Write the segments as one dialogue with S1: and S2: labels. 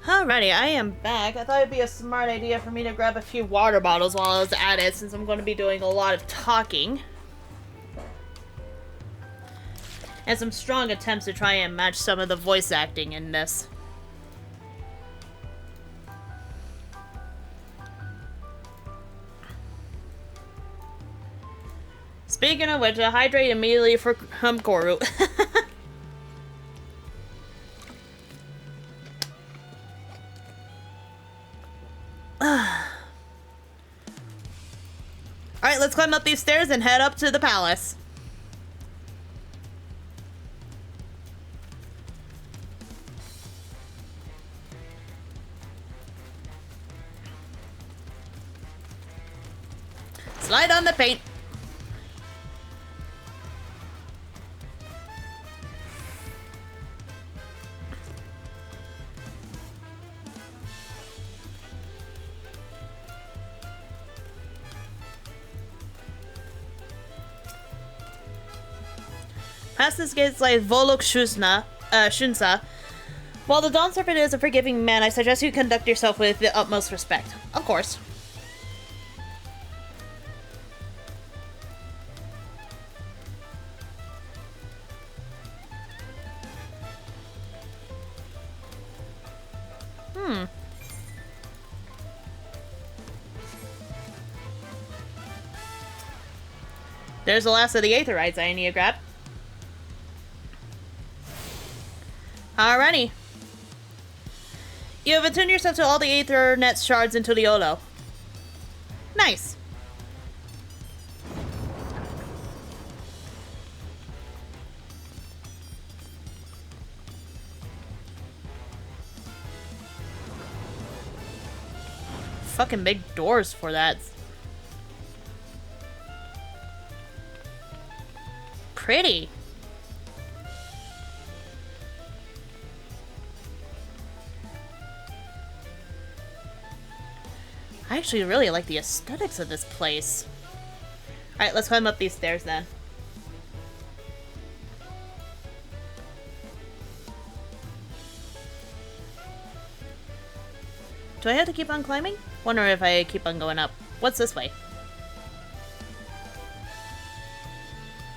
S1: Alrighty, I am back. I thought it'd be a smart idea for me to grab a few water bottles while I was at it, since I'm going to be doing a lot of talking. And some strong attempts to try and match some of the voice acting in this. Speaking of which, I hydrate immediately for Koru. Alright, let's climb up these stairs and head up to the palace. Slide on the paint. Past this gates like Volok Shunsa. While the Dawn Serpent is a forgiving man, I suggest you conduct yourself with the utmost respect. Of course. There's the last of the Aetherites I need to grab. Alrighty. You have attuned yourself to all the Aethernet shards into the Olo. Nice. Fucking big doors for that. Pretty. I actually really like the aesthetics of this place. Alright, let's climb up these stairs then. Do I have to keep on climbing? Wonder if I keep on going up. What's this way?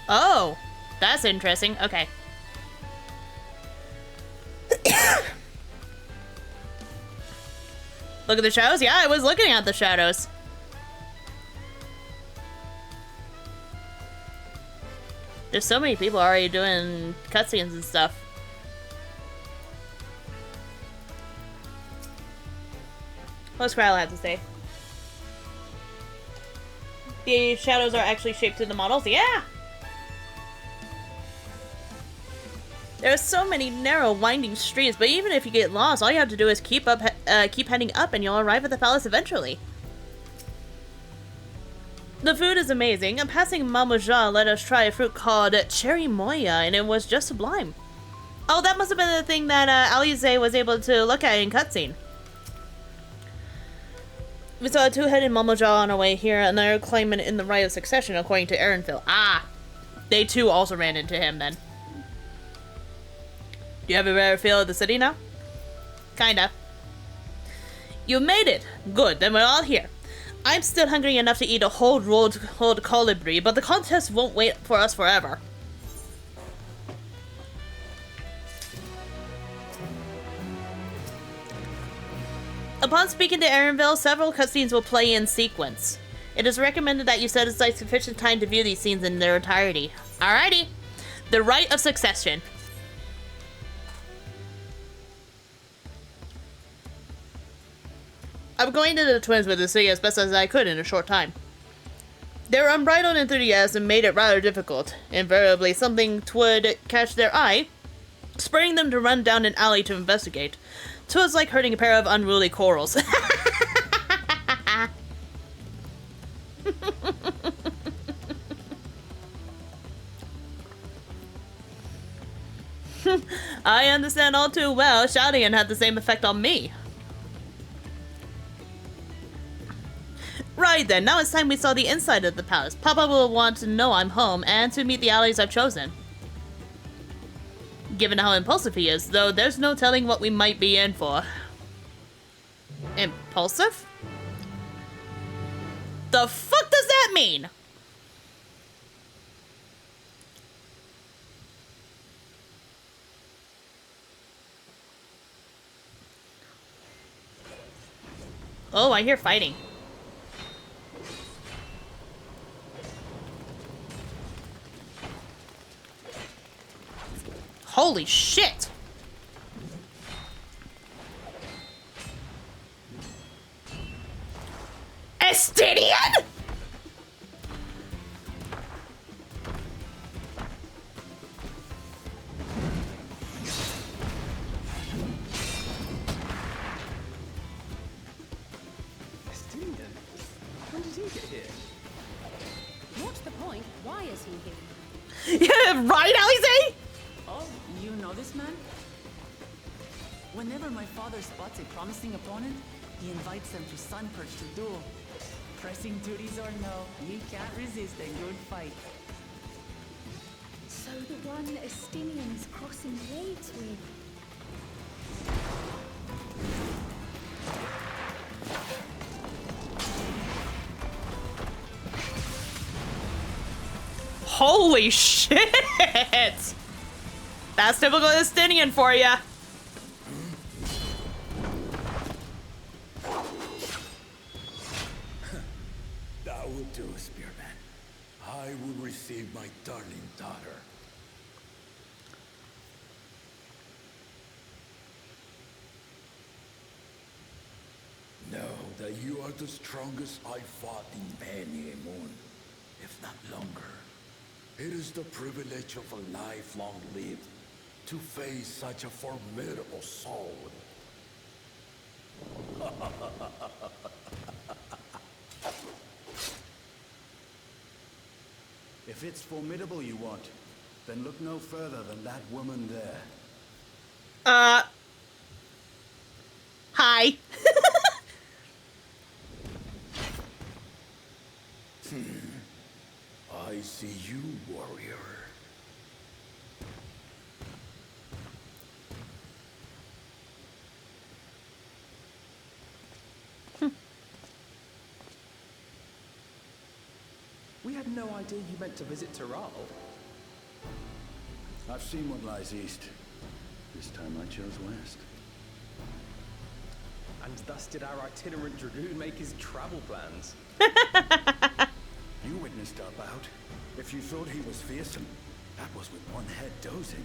S1: Oh, that's interesting. Okay. Look at the shadows? Yeah, I was looking at the shadows. There's so many people already doing cutscenes and stuff. What's Skryle have to say? The shadows are actually shaped to the models? Yeah! There are so many narrow, winding streets, but even if you get lost, all you have to do is keep heading up and you'll arrive at the palace eventually. The food is amazing. A passing Mamuja let us try a fruit called Cherry Moya, and it was just sublime. Oh, that must have been the thing that Alize was able to look at in cutscene. We saw a two-headed Mamuja on our way here, and they're claiming in the right of succession, according to Aaronville. Ah! They too also ran into him then. Do you have a better feel of the city now? Kinda. You made it! Good, then we're all here. I'm still hungry enough to eat a whole rolled colibri, but the contest won't wait for us forever. Upon speaking to Aaronville, several cutscenes will play in sequence. It is recommended that you set aside sufficient time to view these scenes in their entirety. Alrighty. The right of succession. I'm going to the twins with the city as best as I could in a short time. Their unbridled enthusiasm made it rather difficult. Invariably, something would catch their eye, spurring them to run down an alley to investigate. 'Twas like herding a pair of unruly corals. I understand all too well. Shouting had the same effect on me. Right then, now it's time we saw the inside of the palace. Papa will want to know I'm home and to meet the allies I've chosen. Given how impulsive he is, though, there's no telling what we might be in for. Repulsive? The fuck does that mean? Oh, I hear fighting. Holy shit! Estinian?!
S2: When did he get here?
S3: What's the point? Why is he here?
S1: Yeah, right, Alize?
S4: Oh, you know this man? Whenever my father spots a promising opponent, he invites them to Sunperch to duel. Pressing duties or no, you can't resist a good fight.
S3: So the one Estinian's crossing blades with.
S1: Holy shit! That's typical Estinian for ya.
S5: That will do, Spearman. I will receive my darling daughter. Know that you are the strongest I fought in many a moon, if not longer. It is the privilege of a life long lived to face such a formidable soul.
S2: If it's formidable you want, then look no further than that woman there.
S1: Hi.
S5: I see you, warrior.
S6: We had no idea you meant to visit Taral.
S2: I've seen what lies east. This time I chose west.
S6: And thus did our itinerant dragoon make his travel plans.
S2: You witnessed our bout. If you thought he was fearsome, that was with one head dozing.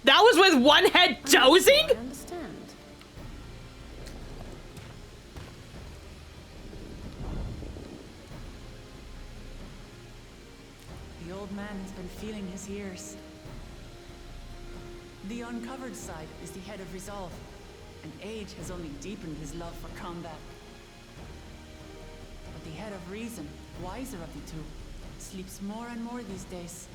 S1: That was with one head dozing?
S3: I understand.
S4: The old man has been feeling his years. The uncovered side is the head of resolve, and age has only deepened his love for combat. But the head of reason, wiser of the two, sleeps more and more these days.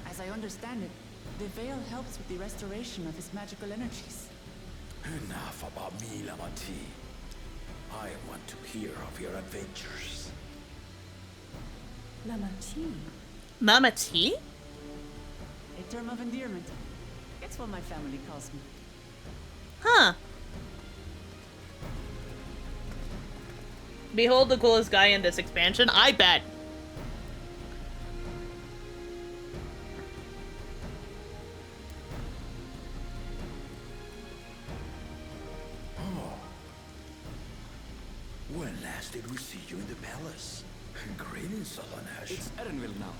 S4: As I understand it, the veil helps with the restoration of his magical energies.
S5: Enough about me, Lamati. I want to hear of your adventures.
S3: Lamati.
S1: Mama T?
S4: A term of endearment. It's what my family calls me.
S1: Huh. Behold the coolest guy in this expansion, I bet.
S5: When last did we see you in the palace? Greetings, Salonesh.
S6: It's Erenville now,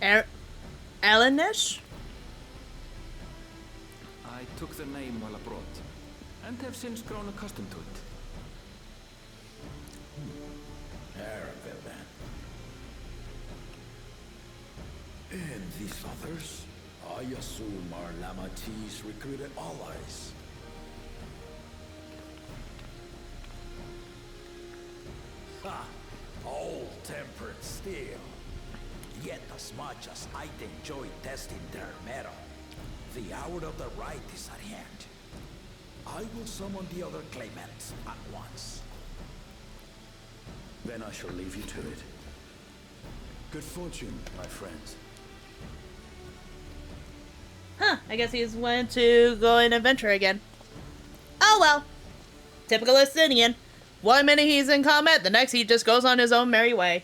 S6: Dawntrail.
S1: Elenish?
S6: I took the name while abroad, and have since grown accustomed to it.
S5: Arabelle, then. And these others? I assume are Lamati's recruited allies. Ha! Old-tempered steel. Yet as much as I'd enjoy testing their metal, the hour of the right is at hand. I will summon the other claimants at once.
S2: Then I shall leave you to it. Good fortune, my friends.
S1: Huh, I guess he's went to go and adventure again. Oh well. Typical Estinian. 1 minute he's in combat, the next he just goes on his own merry way.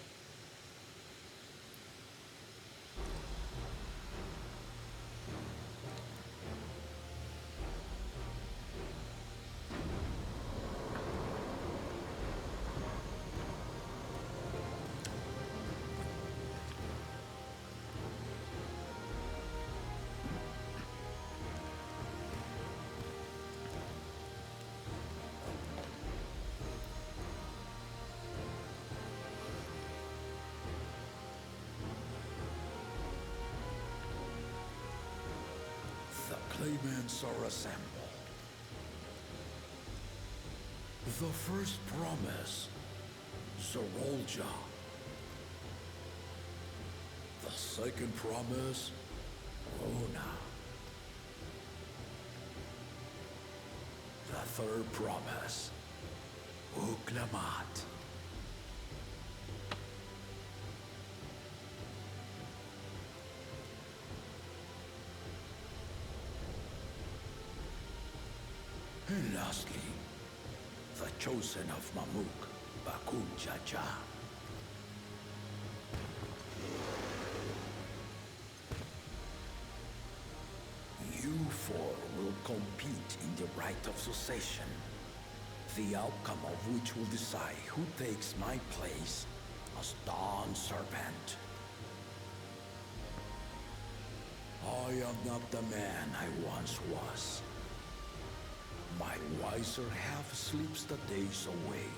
S5: Claimants are assembled. The first promise, Zorolja. The second promise, Ona. The third promise, Uklamat. And lastly, the chosen of Mamuk, Bakun Jaja. You four will compete in the rite of succession, the outcome of which will decide who takes my place as Dawn Serpent. I am not the man I once was. My wiser half sleeps the days away.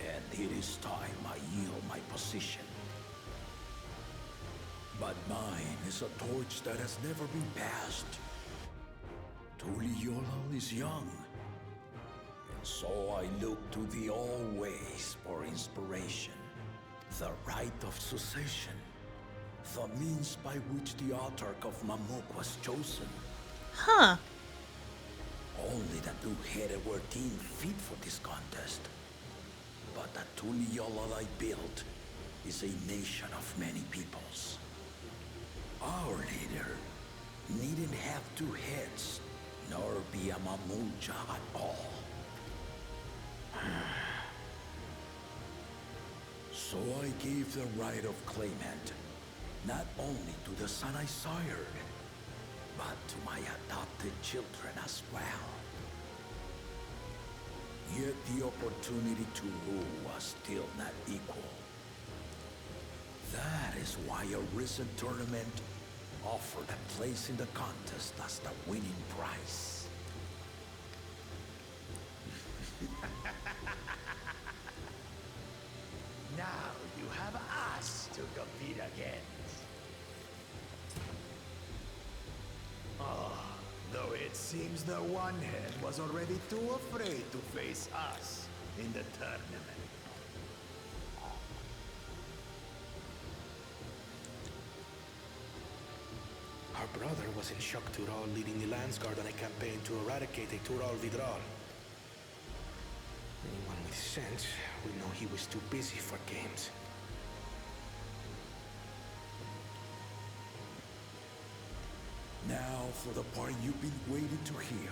S5: And it is time I yield my position. But mine is a torch that has never been passed. Tuliyola is young. And so I look to the always for inspiration. The rite of succession. The means by which the autarch of Mamuk was chosen.
S1: Huh.
S5: Only the two-headed were deemed fit for this contest. But the Tuliyola I built is a nation of many peoples. Our leader needn't have two heads, nor be a Mamuja at all. So I gave the right of claimant, not only to the son I sired, but to my adopted children as well. Yet the opportunity to rule was still not equal. That is why a recent tournament offered a place in the contest as the winning prize.
S2: Now you have us to compete against. Though it seems the one-head was already too afraid to face us in the tournament.
S7: Our brother was in Shock Tural leading the Landsguard on a campaign to eradicate a Tural Vidral. Anyone with sense would know he was too busy for games.
S5: Now for the part you've been waiting to hear.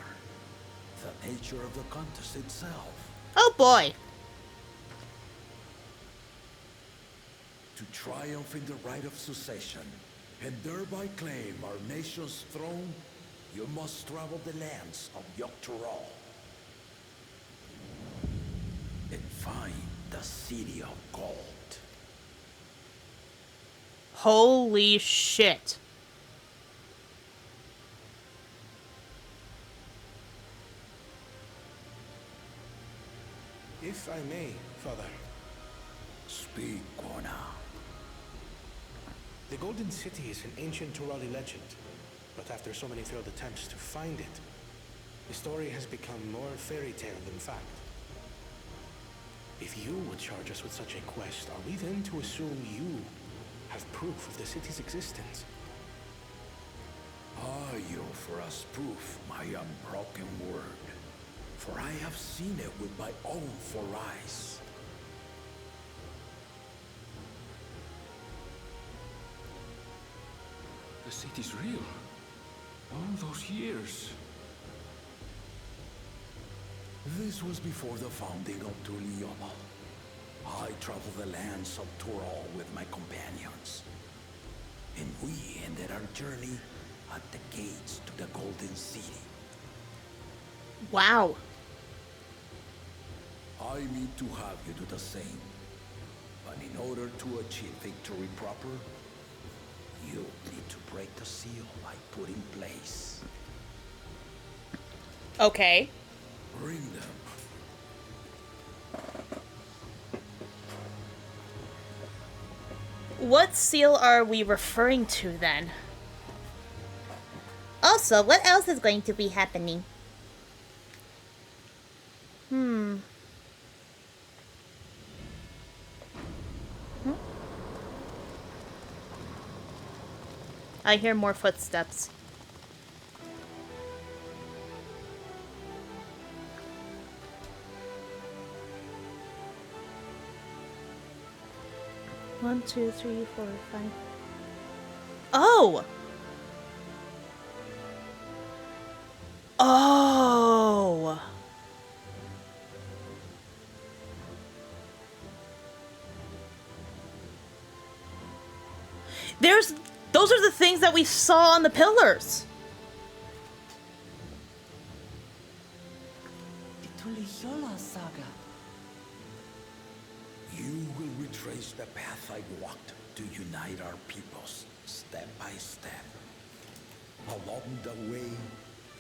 S5: The nature of the contest itself.
S1: Oh boy.
S5: To triumph in the rite of succession, and thereby claim our nation's throne, you must travel the lands of Yogg-Tural and find the City of Gold.
S1: Holy shit.
S7: If I may, Father.
S5: Speak, Kona.
S7: The Golden City is an ancient Turali legend, but after so many failed attempts to find it, the story has become more fairy tale than fact. If you would charge us with such a quest, are we then to assume you have proof of the city's existence?
S5: You offer us proof, my unbroken word, for I have seen it with my own four eyes.
S6: The city's real. All those years.
S5: This was before the founding of Tuliyola. I traveled the lands of Tural with my companions. And we ended our journey at the gates to the Golden City.
S1: Wow.
S5: I need to have you do the same. But in order to achieve victory proper, you need to break the seal I put in place.
S1: Okay.
S5: Bring them.
S1: What seal are we referring to then? Also, what else is going to be happening? I hear more footsteps. One, two, three, 4, 5. Oh! Oh! Those are the things that we saw on the pillars.
S4: The Tuliyola saga.
S5: You will retrace the path I walked to unite our peoples, step by step. Along the way,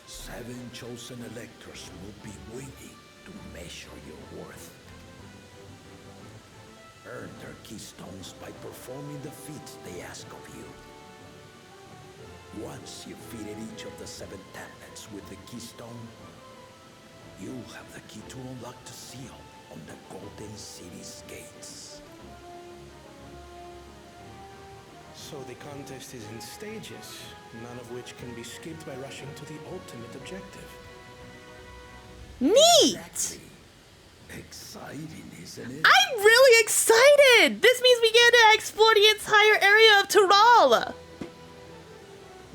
S5: 7 chosen electors will be waiting to measure your worth. Earn their keystones by performing the feats they ask of you. Once you've fitted each of the 7 tablets with the keystone, you'll have the key to unlock the seal on the Golden City's gates.
S7: So the contest is in stages, none of which can be skipped by rushing to the ultimate objective.
S1: Neat!
S5: Exactly. Exciting, isn't it?
S1: I'm really excited! This means we get to explore the entire area of Tural!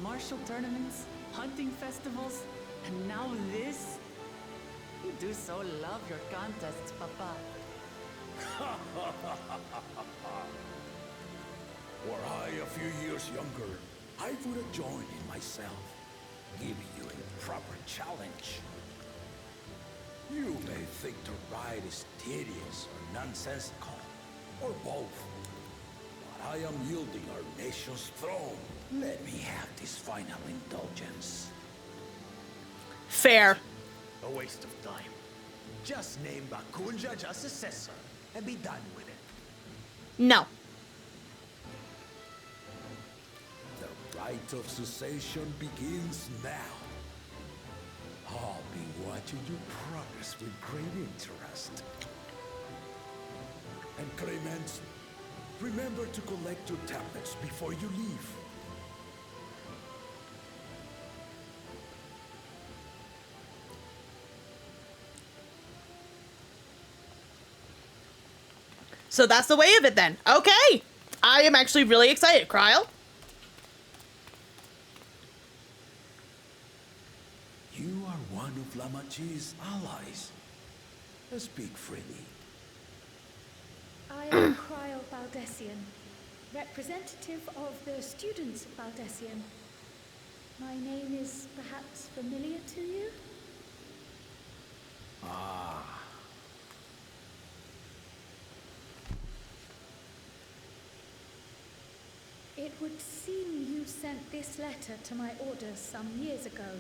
S4: Martial tournaments, hunting festivals, and now this? You do so love your contests, Papa.
S5: Were I a few years younger, I would have joined in myself, giving you a proper challenge. You may think the ride is tedious or nonsensical, or both. But I am yielding our nation's throne. Let me have this final indulgence.
S1: Fair.
S2: A waste of time. Just name Bakunja as successor and be done with it.
S1: No.
S5: The rite of cessation begins now. I'll be watching your progress with great interest. And Clemens, remember to collect your tablets before you leave.
S1: So that's the way of it then. Okay! I am actually really excited, Kryl.
S5: You are one of Lamachi's allies. Speak freely.
S8: I am Kryl Baldessian, representative of the students of Baldessian. My name is perhaps familiar to you?
S5: Ah.
S8: It would seem you sent this letter to my orders some years ago.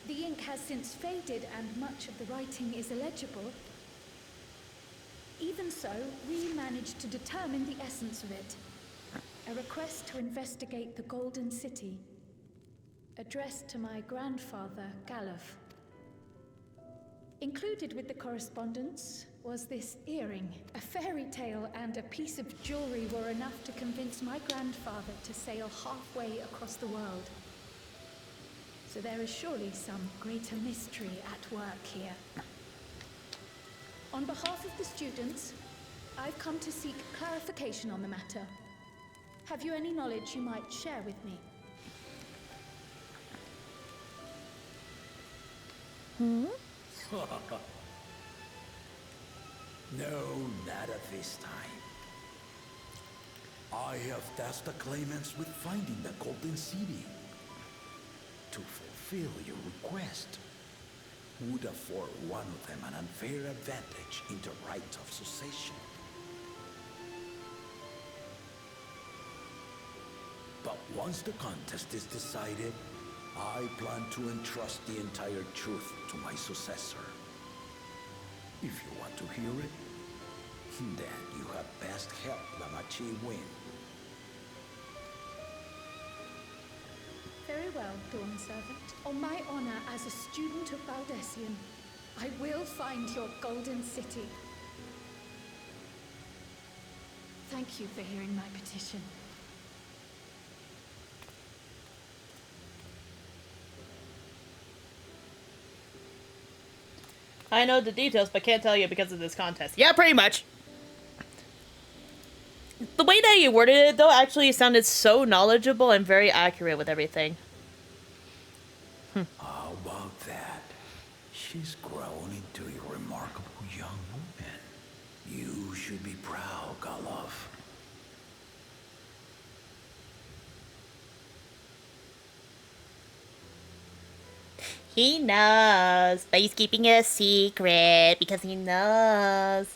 S8: The ink has since faded and much of the writing is illegible. Even so, we managed to determine the essence of it. A request to investigate the Golden City, addressed to my grandfather, Galuf. Included with the correspondence was this earring. A fairy tale and a piece of jewelry were enough to convince my grandfather to sail halfway across the world. So there is surely some greater mystery at work here. On behalf of the students, I've come to seek clarification on the matter. Have you any knowledge you might share with me?
S5: No, not at this time. I have tasked the claimants with finding the Golden City. To fulfill your request, would afford one of them an unfair advantage in the right of succession. But once the contest is decided, I plan to entrust the entire truth to my successor. If you want to hear it, then you had best help Lamachi win.
S8: Very well, Dawn Servant. On my honor as a student of Baldessian, I will find your Golden City. Thank you for hearing my petition.
S1: I know the details, but can't tell you because of this contest. Yeah, pretty much. The way that you worded it, though, actually sounded so knowledgeable and very accurate with everything.
S5: How about that? She's grown into a remarkable young woman. You should be proud, Galov.
S1: He knows, but he's keeping it a secret because he knows.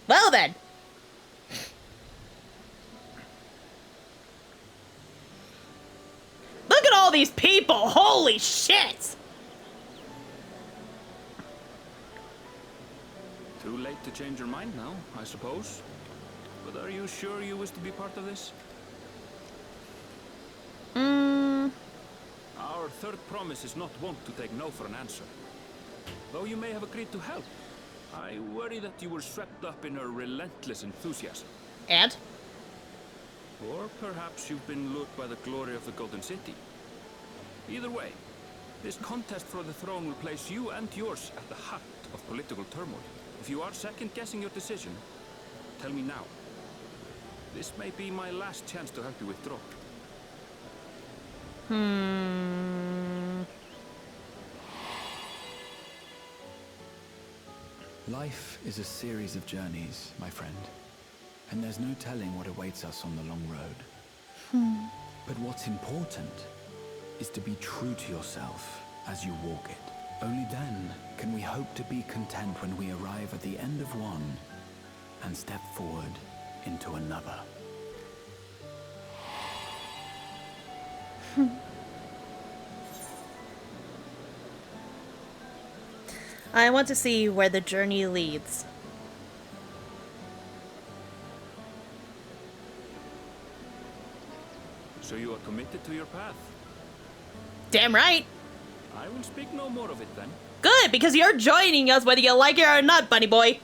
S1: Well then. Look at all these people! Holy shit!
S6: Too late to change your mind now, I suppose. But are you sure you wish to be part of this? Our third promise is not wont to take no for an answer. Though you may have agreed to help, I worry that you were swept up in her relentless enthusiasm.
S1: And?
S6: Or perhaps you've been lured by the glory of the Golden City. Either way, this contest for the throne will place you and yours at the heart of political turmoil. If you are second-guessing your decision, tell me now. This may be my last chance to help you withdraw.
S9: Life is a series of journeys, my friend. And there's no telling what awaits us on the long road. But what's important is to be true to yourself as you walk it. Only then can we hope to be content when we arrive at the end of one and step forward into another.
S1: I want to see where the journey leads.
S6: So you are committed to your path?
S1: Damn right.
S6: I will speak no more of it then.
S1: Good, because you're joining us whether you like it or not, bunny boy.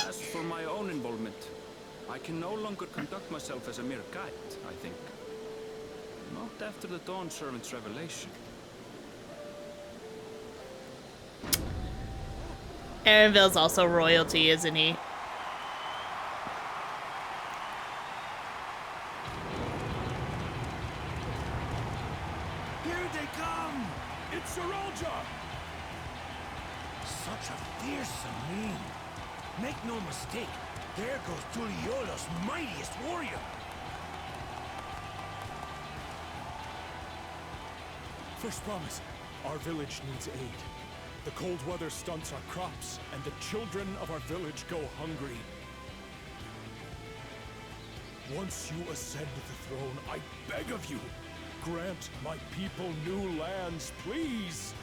S6: As for my own involvement, I can no longer conduct myself as a mere guide, I think. Not after the Dawn Servant's revelation.
S1: Erenville's also royalty, isn't he?
S2: Here they come! It's Saralja! Such a fearsome mien. Make no mistake, there goes Tuliola's mightiest warrior.
S10: First promise, our village needs aid. The cold weather stunts our crops, and the children of our village go hungry. Once you ascend the throne, I beg of you, grant my people new lands, please!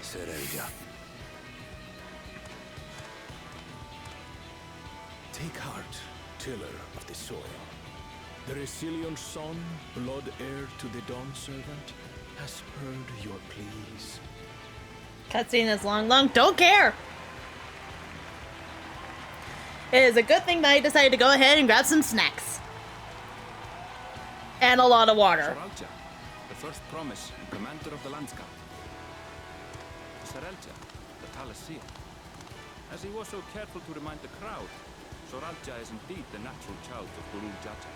S2: Saralja. Take heart, tiller of the soil.
S10: The Resilion son, blood heir to the Dawn Servant, has heard your pleas.
S1: Cutscene is long. Don't care! It is a good thing that I decided to go ahead and grab some snacks. And a lot of water.
S6: Saralja, the first promise and commander of the Landscape. Saralja, the Talasian. As he was so careful to remind the crowd, Saralja is indeed the natural child of Guru Jaja.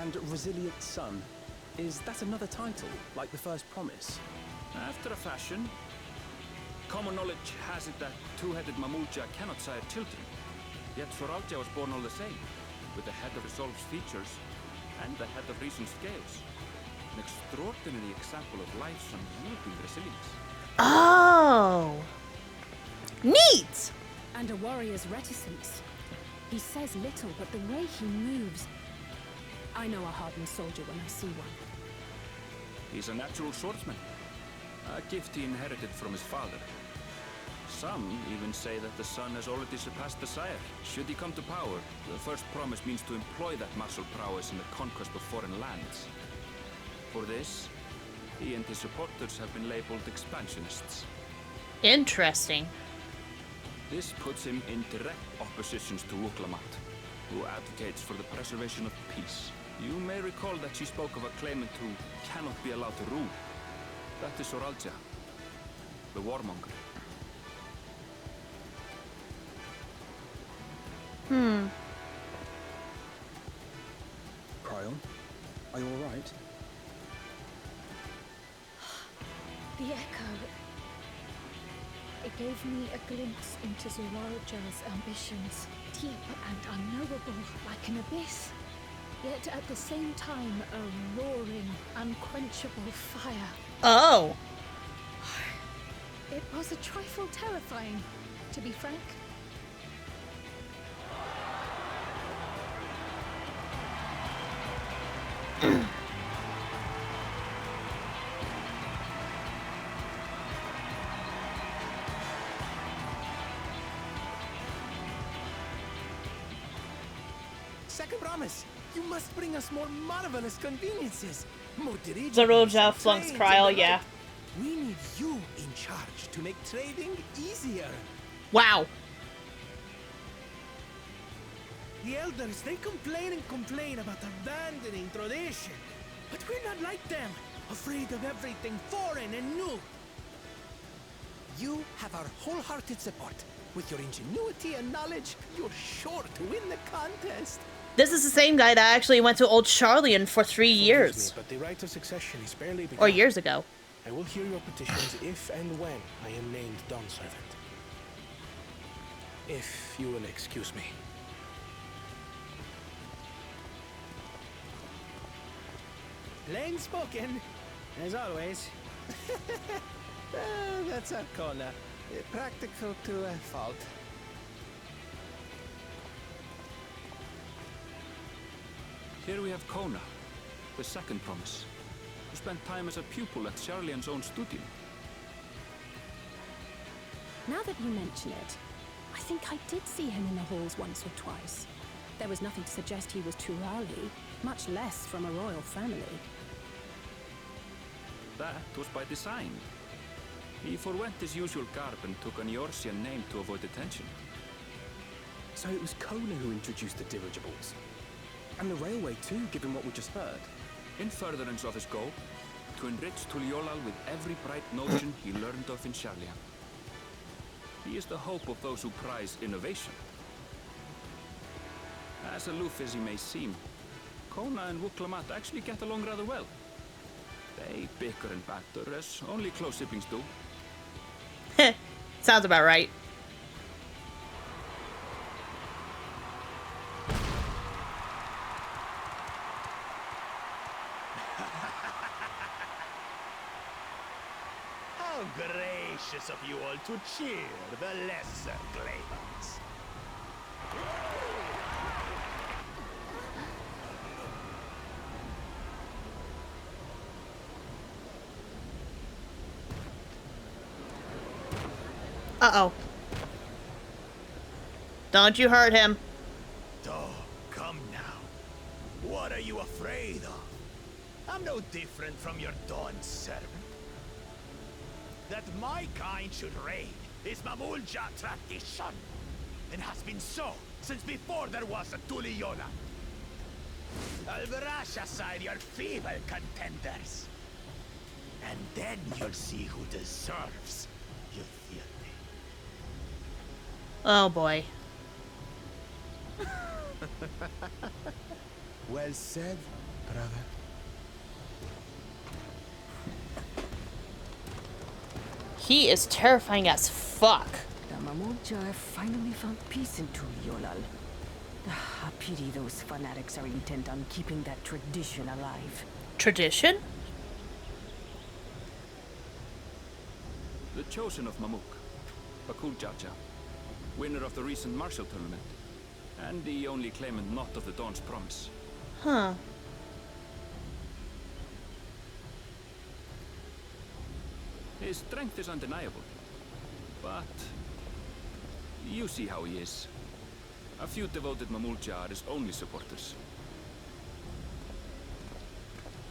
S11: And resilient son, Is that another title, like the first promise?
S6: After a fashion. Common knowledge has it that two-headed Mamulja cannot sire children. Yet Soralja was born all the same, with the head of Resolve's features and the head of Reason's scales. An extraordinary example of life's unyielding resilience.
S1: Oh! Neat!
S3: And a warrior's reticence. He says little, but the way he moves... I know a hardened soldier when I see one.
S6: He's a natural swordsman. A gift he inherited from his father. Some even say that the son has already surpassed the sire. Should he come to power, the first promise means to employ that martial prowess in the conquest of foreign lands. For this, he and his supporters have been labeled expansionists.
S1: Interesting.
S6: This puts him in direct opposition to Wuklamat, who advocates for the preservation of peace. You may recall that she spoke of a claimant who cannot be allowed to rule. That is Soralja, the warmonger.
S11: Cryon, are you alright?
S8: The echo. It gave me a glimpse into Zoralja's ambitions. Deep and unknowable, like an abyss. Yet at the same time, a roaring, unquenchable fire.
S1: Oh!
S8: It was a trifle terrifying, to be frank.
S11: Second promise! You must bring us more marvelous conveniences! More dirigibles,
S1: Zoralja flunks
S11: trains,
S1: Cryle,
S11: and the
S1: yeah.
S11: like. We need you in charge to make trading easier.
S1: Wow.
S12: The elders, they complain and complain about abandoning tradition. But we're not like them, afraid of everything foreign and new.
S11: You have our wholehearted support. With your ingenuity and knowledge, you're sure to win the contest.
S1: This is the same guy that actually went to Old Charlian for 3 years.
S7: But the right of succession is barely begun.
S1: Or years ago.
S7: I will hear your petitions if and when I am named Dawn Servant. If you will excuse me.
S12: Plain spoken, as always.
S11: That's Arcona. Practical to a fault.
S6: Here we have Kona, the second promise, who spent time as a pupil at Charlian's own studio.
S3: Now that you mention it, I think I did see him in the halls once or twice. There was nothing to suggest he was Turali, much less from a royal family.
S6: That was by design. He forwent his usual garb and took an Eorzean name to avoid attention.
S11: So it was Kona who introduced the dirigibles. And the railway too, given what we just heard.
S6: In furtherance of his goal, to enrich Tuliolal with every bright notion he learned of in Charlian. He is the hope of those who prize innovation. As aloof as he may seem, Kona and Wuklamat actually get along rather well. They bicker and banter as only close siblings do.
S1: Sounds about right.
S12: How gracious of you all to cheer the lesser claimants.
S1: Uh-oh. Don't you hurt him.
S12: Oh, come now. What are you afraid of? I'm no different from your Dawn servant. That my kind should reign is Mamulja tradition, and has been so since before there was a Tuliola. I'll brush aside your feeble contenders, and then you'll see who deserves your fealty.
S1: Oh boy.
S12: Well said, brother.
S1: He is terrifying as fuck.
S13: The Mamulja finally found peace in Tuliolal. A pity those fanatics are intent on keeping that tradition alive.
S1: Tradition?
S6: The chosen of Mamuk, Bakuljaja, winner of the recent martial tournament, and the only claimant not of the Dawn's promise.
S1: Huh.
S6: His strength is undeniable, but you see how he is. A few devoted Mamulja are his only supporters.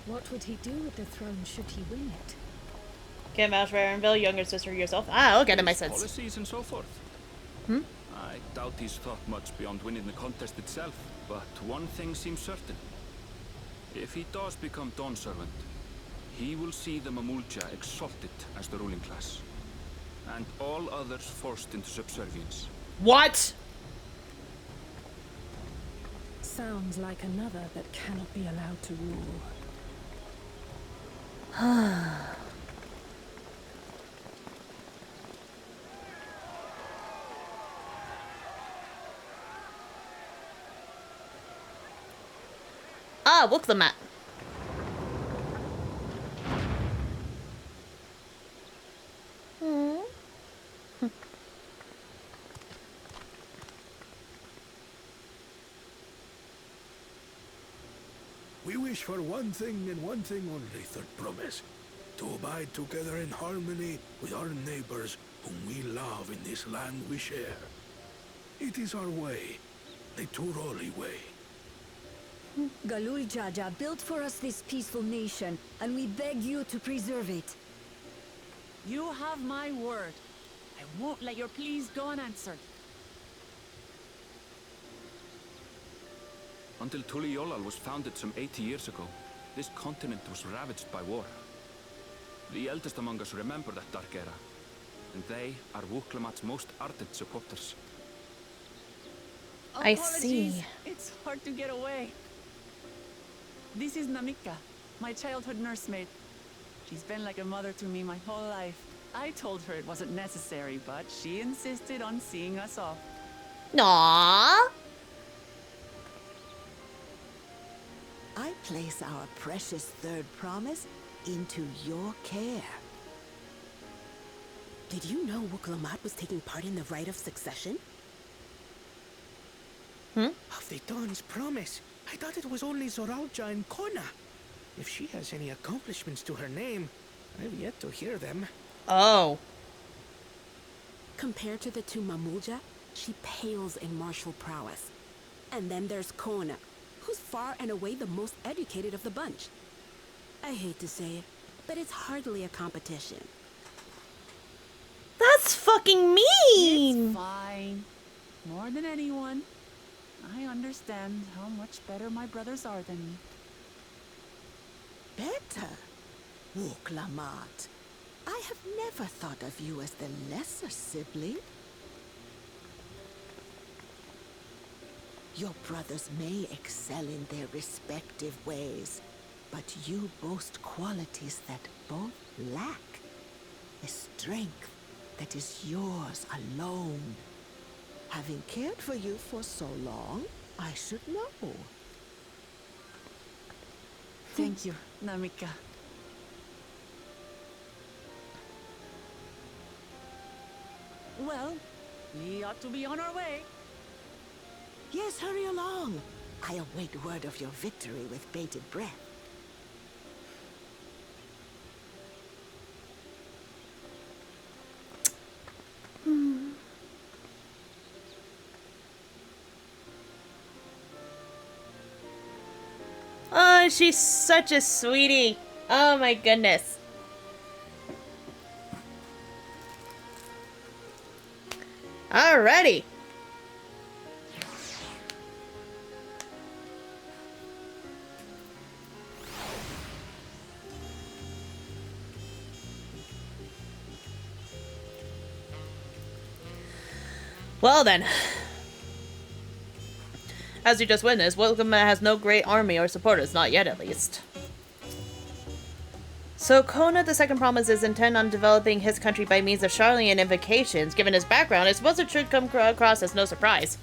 S8: What would he do with the throne should he win it?
S1: Can't vouch for Aaronville, younger sister yourself. Ah, I'll get it, my sense.
S6: Policies and so forth.
S1: Hmm?
S6: I doubt he's thought much beyond winning the contest itself, but one thing seems certain. If he does become Dawn Servant, he will see the Mamulja exalted as the ruling class, and all others forced into subservience.
S1: What?
S3: Sounds like another that cannot be allowed to rule.
S1: Ah, look the map.
S2: We wish for one thing and one thing only, Third Promise. To abide together in harmony with our neighbors whom we love in this land we share. It is our way, the Turoli way.
S13: Galul Jaja built for us this peaceful nation, and we beg you to preserve it.
S4: You have my word. I won't let your pleas go unanswered.
S6: Until Tuliolal was founded some 80 years ago, this continent was ravaged by war. The eldest among us remember that dark era, and they are Wuklamat's most ardent supporters.
S1: I see.
S4: Apologies. It's hard to get away. This is Namika, my childhood nursemaid. She's been like a mother to me my whole life. I told her it wasn't necessary, but she insisted on seeing us off.
S1: Aww.
S13: I place our precious third promise into your care. Did you know Wuklamat was taking part in the rite of succession?
S7: Of the Dawn's promise. I thought it was only Zoralja and Kona. If she has any accomplishments to her name, I've yet to hear them.
S1: Oh.
S13: Compared to the two Mamulja, she pales in martial prowess. And then there's Kona, who's far and away the most educated of the bunch. I hate to say it, but it's hardly a competition.
S1: That's fucking mean!
S4: It's fine. More than anyone, I understand how much better my brothers are than me.
S13: Better? Wuklamat, I have never thought of you as the lesser sibling. Your brothers may excel in their respective ways, but you boast qualities that both lack. A strength that is yours alone. Having cared for you for so long, I should know.
S4: Thank you, Namika. Well, we ought to be on our way.
S13: Yes, hurry along. I await word of your victory with bated breath.
S1: Oh, she's such a sweetie. Oh my goodness. Alrighty. Well then. As you just witnessed, Wuklamat has no great army or supporters, not yet at least. So Kona the Second promises intent on developing his country by means of Charlian invocations. Given his background, I suppose it should come across as no surprise.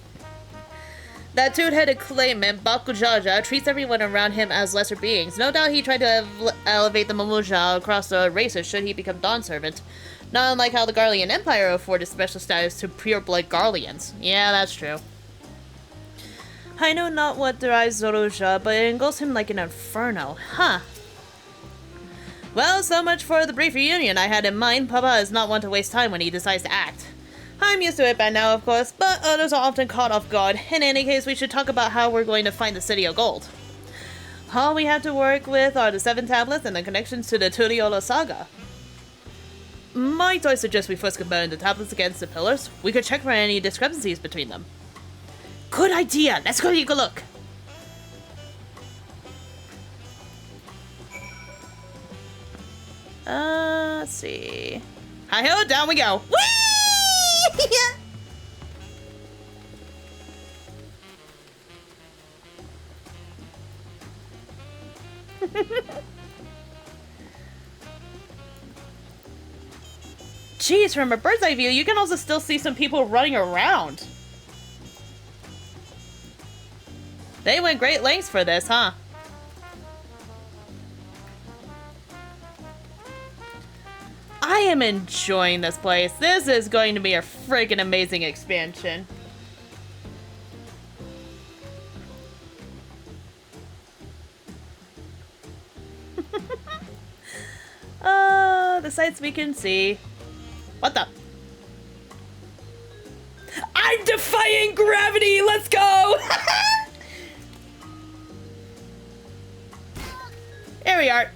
S1: That two-headed claimant, Bakujaja, treats everyone around him as lesser beings. No doubt he tried to elevate the Mamuja across the races should he become Dawn Servant. Not unlike how the Garlean Empire afforded special status to pure-blood Garleans. Yeah, that's true. I know not what derives Zoruja, but it engulfs him like an inferno. Huh. Well, so much for the brief reunion I had in mind. Papa is not one to waste time when he decides to act. I'm used to it by now, of course, but others are often caught off guard. In any case, we should talk about how we're going to find the City of Gold. All we have to work with are the 7 tablets and the connections to the Turiola saga. Might I suggest we first compare the tablets against the pillars? We could check for any discrepancies between them. Good idea! Let's go take a look! Let's see. Hi-ho, down we go! Whee! Jeez, from a bird's eye view, you can also still see some people running around. They went great lengths for this, huh? I am enjoying this place. This is going to be a freaking amazing expansion. The sights we can see. What the? I'm defying gravity! Let's go! There we are.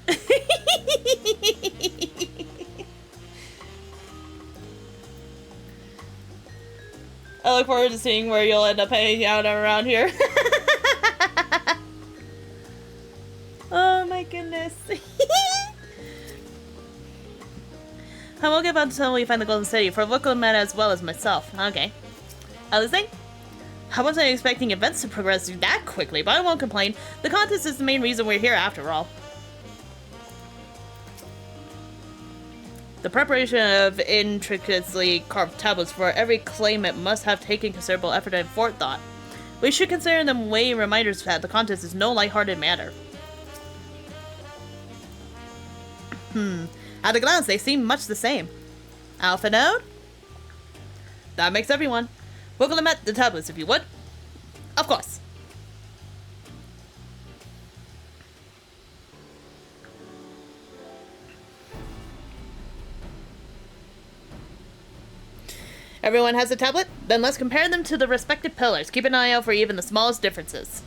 S1: I look forward to seeing where you'll end up hanging out around here. Oh my goodness. I won't give up until we find the Golden City for local men as well as myself. Okay. Other thing? I wasn't expecting events to progress that quickly, but I won't complain. The contest is the main reason we're here after all. The preparation of intricately carved tablets for every claimant must have taken considerable effort and forethought. We should consider them weighing reminders that the contest is no lighthearted matter. At a glance, they seem much the same. Alpha node? That makes everyone. We'll implement the tablets if you would. Of course. Everyone has a tablet? Then let's compare them to the respective pillars. Keep an eye out for even the smallest differences.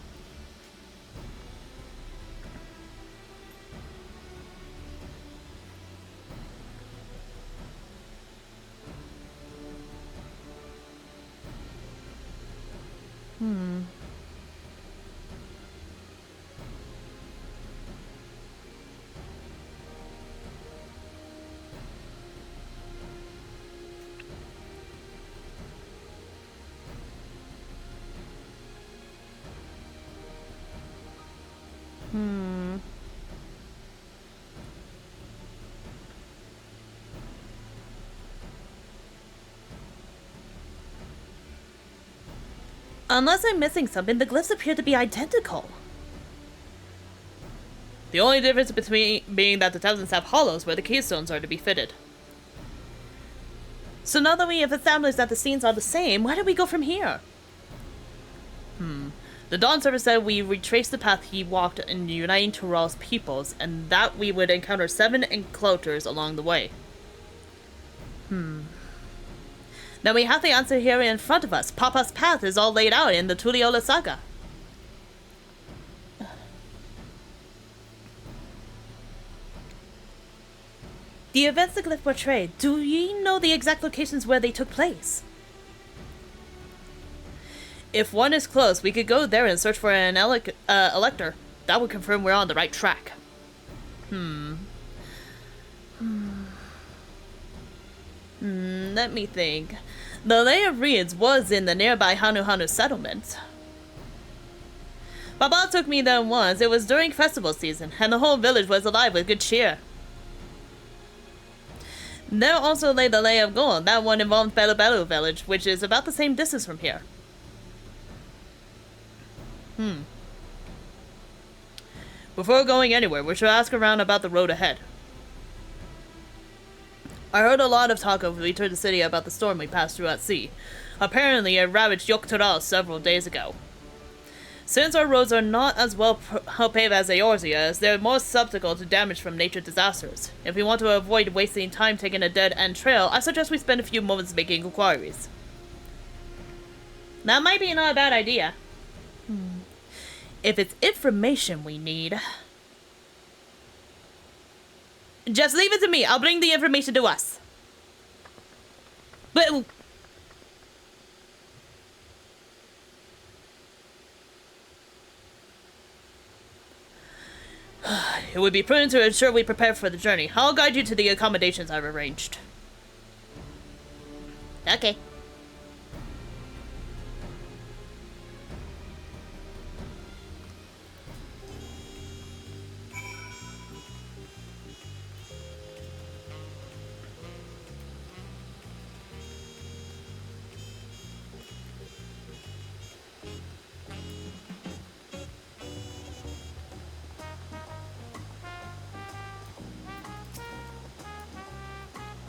S1: Unless I'm missing something, the glyphs appear to be identical. The only difference between being that the tablets have hollows where the keystones are to be fitted. So now that we have established that the scenes are the same, where do we go from here? The Dawn Server said we retrace the path he walked in uniting Tural's peoples, and that we would encounter 7 enclosures along the way. Now we have the answer here in front of us. Papa's path is all laid out in the Turiola saga. The events the glyph portrayed, do ye know the exact locations where they took place? If one is close, we could go there and search for an elector. That would confirm we're on the right track. Let me think. The Lay of Reeds was in the nearby Hanu settlement. Baba took me there once. It was during festival season, and the whole village was alive with good cheer. They'll also lay the Lay of Gold. That one involved Belu Village, which is about the same distance from here. Before going anywhere, we should ask around about the road ahead. I heard a lot of talk over we returned to the city about the storm we passed through at sea. Apparently, it ravaged Yoktoral several days ago. Since our roads are not as well paved as Eorzea's, they're more susceptible to damage from nature disasters. If we want to avoid wasting time taking a dead-end trail, I suggest we spend a few moments making inquiries. That might be not a bad idea. If it's information we need... Just leave it to me. I'll bring the information to us. But... It would be prudent to ensure we prepare for the journey. I'll guide you to the accommodations I've arranged. Okay.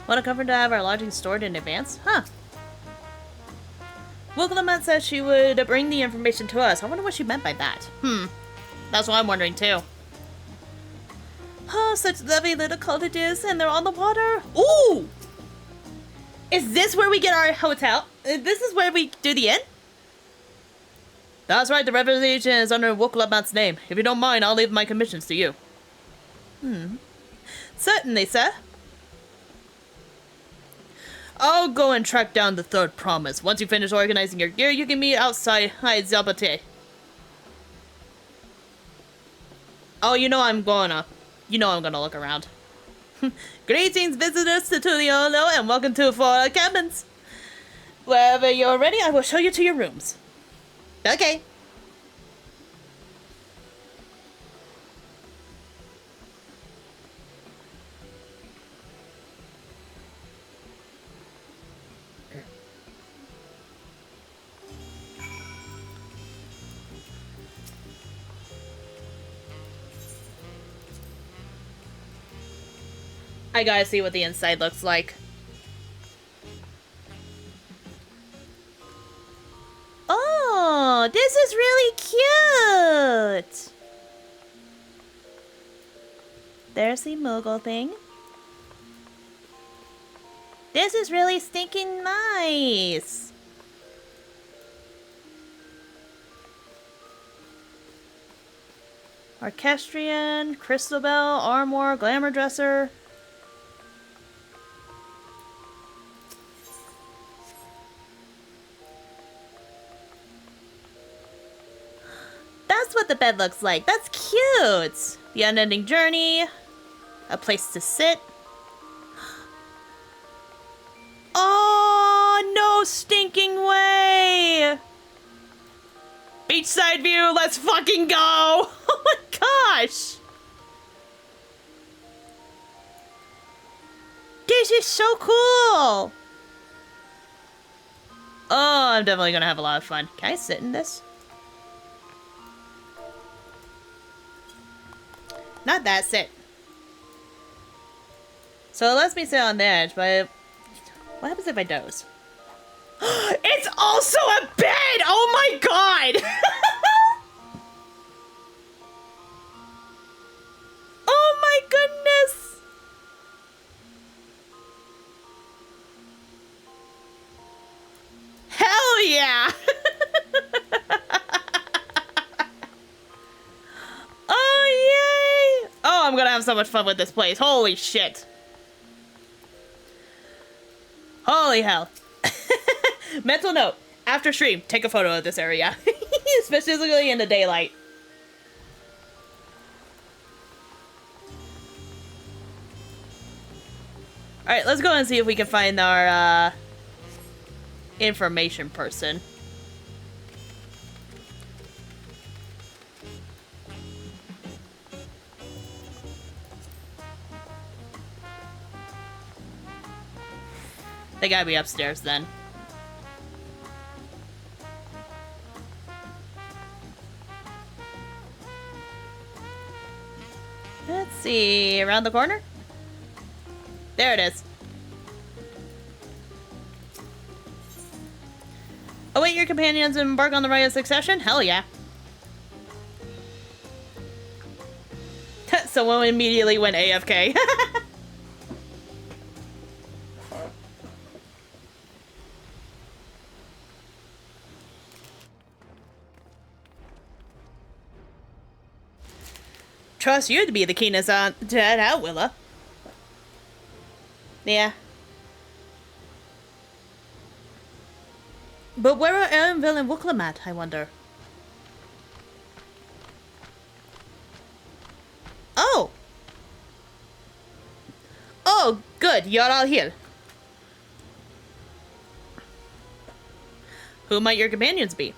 S1: What a comfort to have our lodging stored in advance? Huh. Wilclemat said she would bring the information to us. I wonder what she meant by that. That's what I'm wondering too. Oh, such lovely little cottages, and they're on the water. Ooh! Is this where we get our hotel? This is where we do the inn? That's right, the revelation is under Wilclemat's name. If you don't mind, I'll leave my commissions to you. Certainly, sir. I'll go and track down the third promise. Once you finish organizing your gear, you can meet outside Zabate. Oh, you know I'm gonna look around. Greetings, visitors to Tuliolo, and welcome to Flora Cabins. Wherever you're ready, I will show you to your rooms. Okay. I gotta see what the inside looks like. Oh, this is really cute! There's the Moogle thing. This is really stinking nice! Orchestrion, Crystal Bell, Armor, Glamour Dresser. That's what the bed looks like. That's cute. The unending journey. A place to sit. Oh, no stinking way. Beachside view. Let's fucking go. Oh my gosh. This is so cool. Oh, I'm definitely gonna have a lot of fun. Can I sit in this? Not that, sit. So it lets me sit on the edge, but what happens if I doze? It's also a bed! Oh my god! Oh my goodness! Hell yeah! Oh, yay! Oh, I'm gonna have so much fun with this place. Holy shit. Holy hell. Mental note. After stream, take a photo of this area. Specifically in the daylight. Alright, let's go and see if we can find our, information person. They gotta be upstairs then. Let's see, around the corner? There it is. Await your companions and embark on the rite of succession? Hell yeah. Someone immediately went AFK. Trust you to be the keenest on to head out, Willa. Yeah. But where are Erenville and Wuklam at, I wonder? Oh! Oh, good, you're all here. Who might your companions be?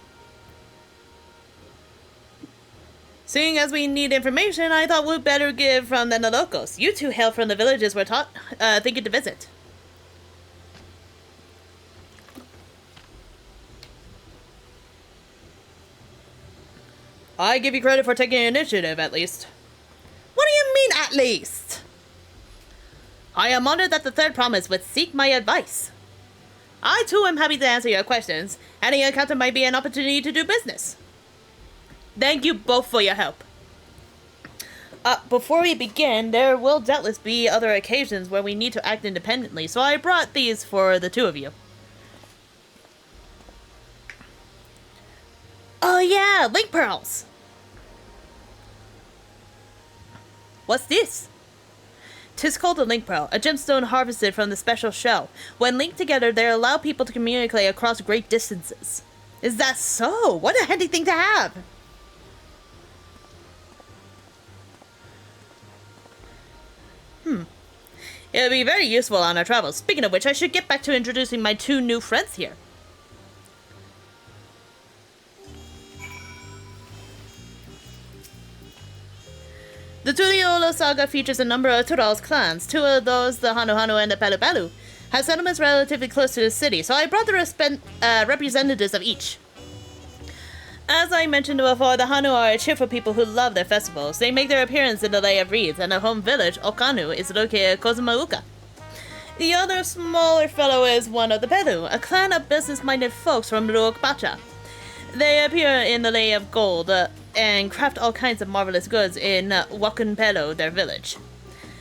S1: Seeing as we need information, I thought we'd better give from the Nelokos. You two hail from the villages we're thinking to visit. I give you credit for taking initiative, at least. What do you mean, at least? I am honored that the third promise would seek my advice. I, too, am happy to answer your questions. Any encounter might be an opportunity to do business. Thank you both for your help. Before we begin, there will doubtless be other occasions where we need to act independently, so I brought these for the two of you. Oh yeah, link pearls! What's this? 'Tis called a link pearl, a gemstone harvested from the special shell. When linked together, they allow people to communicate across great distances. Is that so? What a handy thing to have! It'll be very useful on our travels. Speaking of which, I should get back to introducing my two new friends here. The Tuliolo saga features a number of Tural's clans. Two of those, the Hanu Hanu and the Palu Palu, have settlements relatively close to the city, so I brought the representatives of each. As I mentioned before, the Hanu are a cheerful people who love their festivals. They make their appearance in the Lay of Reeds, and their home village, Okanu, is located at Kozumauka. The other smaller fellow is one of the Pelu, a clan of business-minded folks from Luokbacha. They appear in the Lay of Gold, and craft all kinds of marvelous goods in Wakunpelo, their village.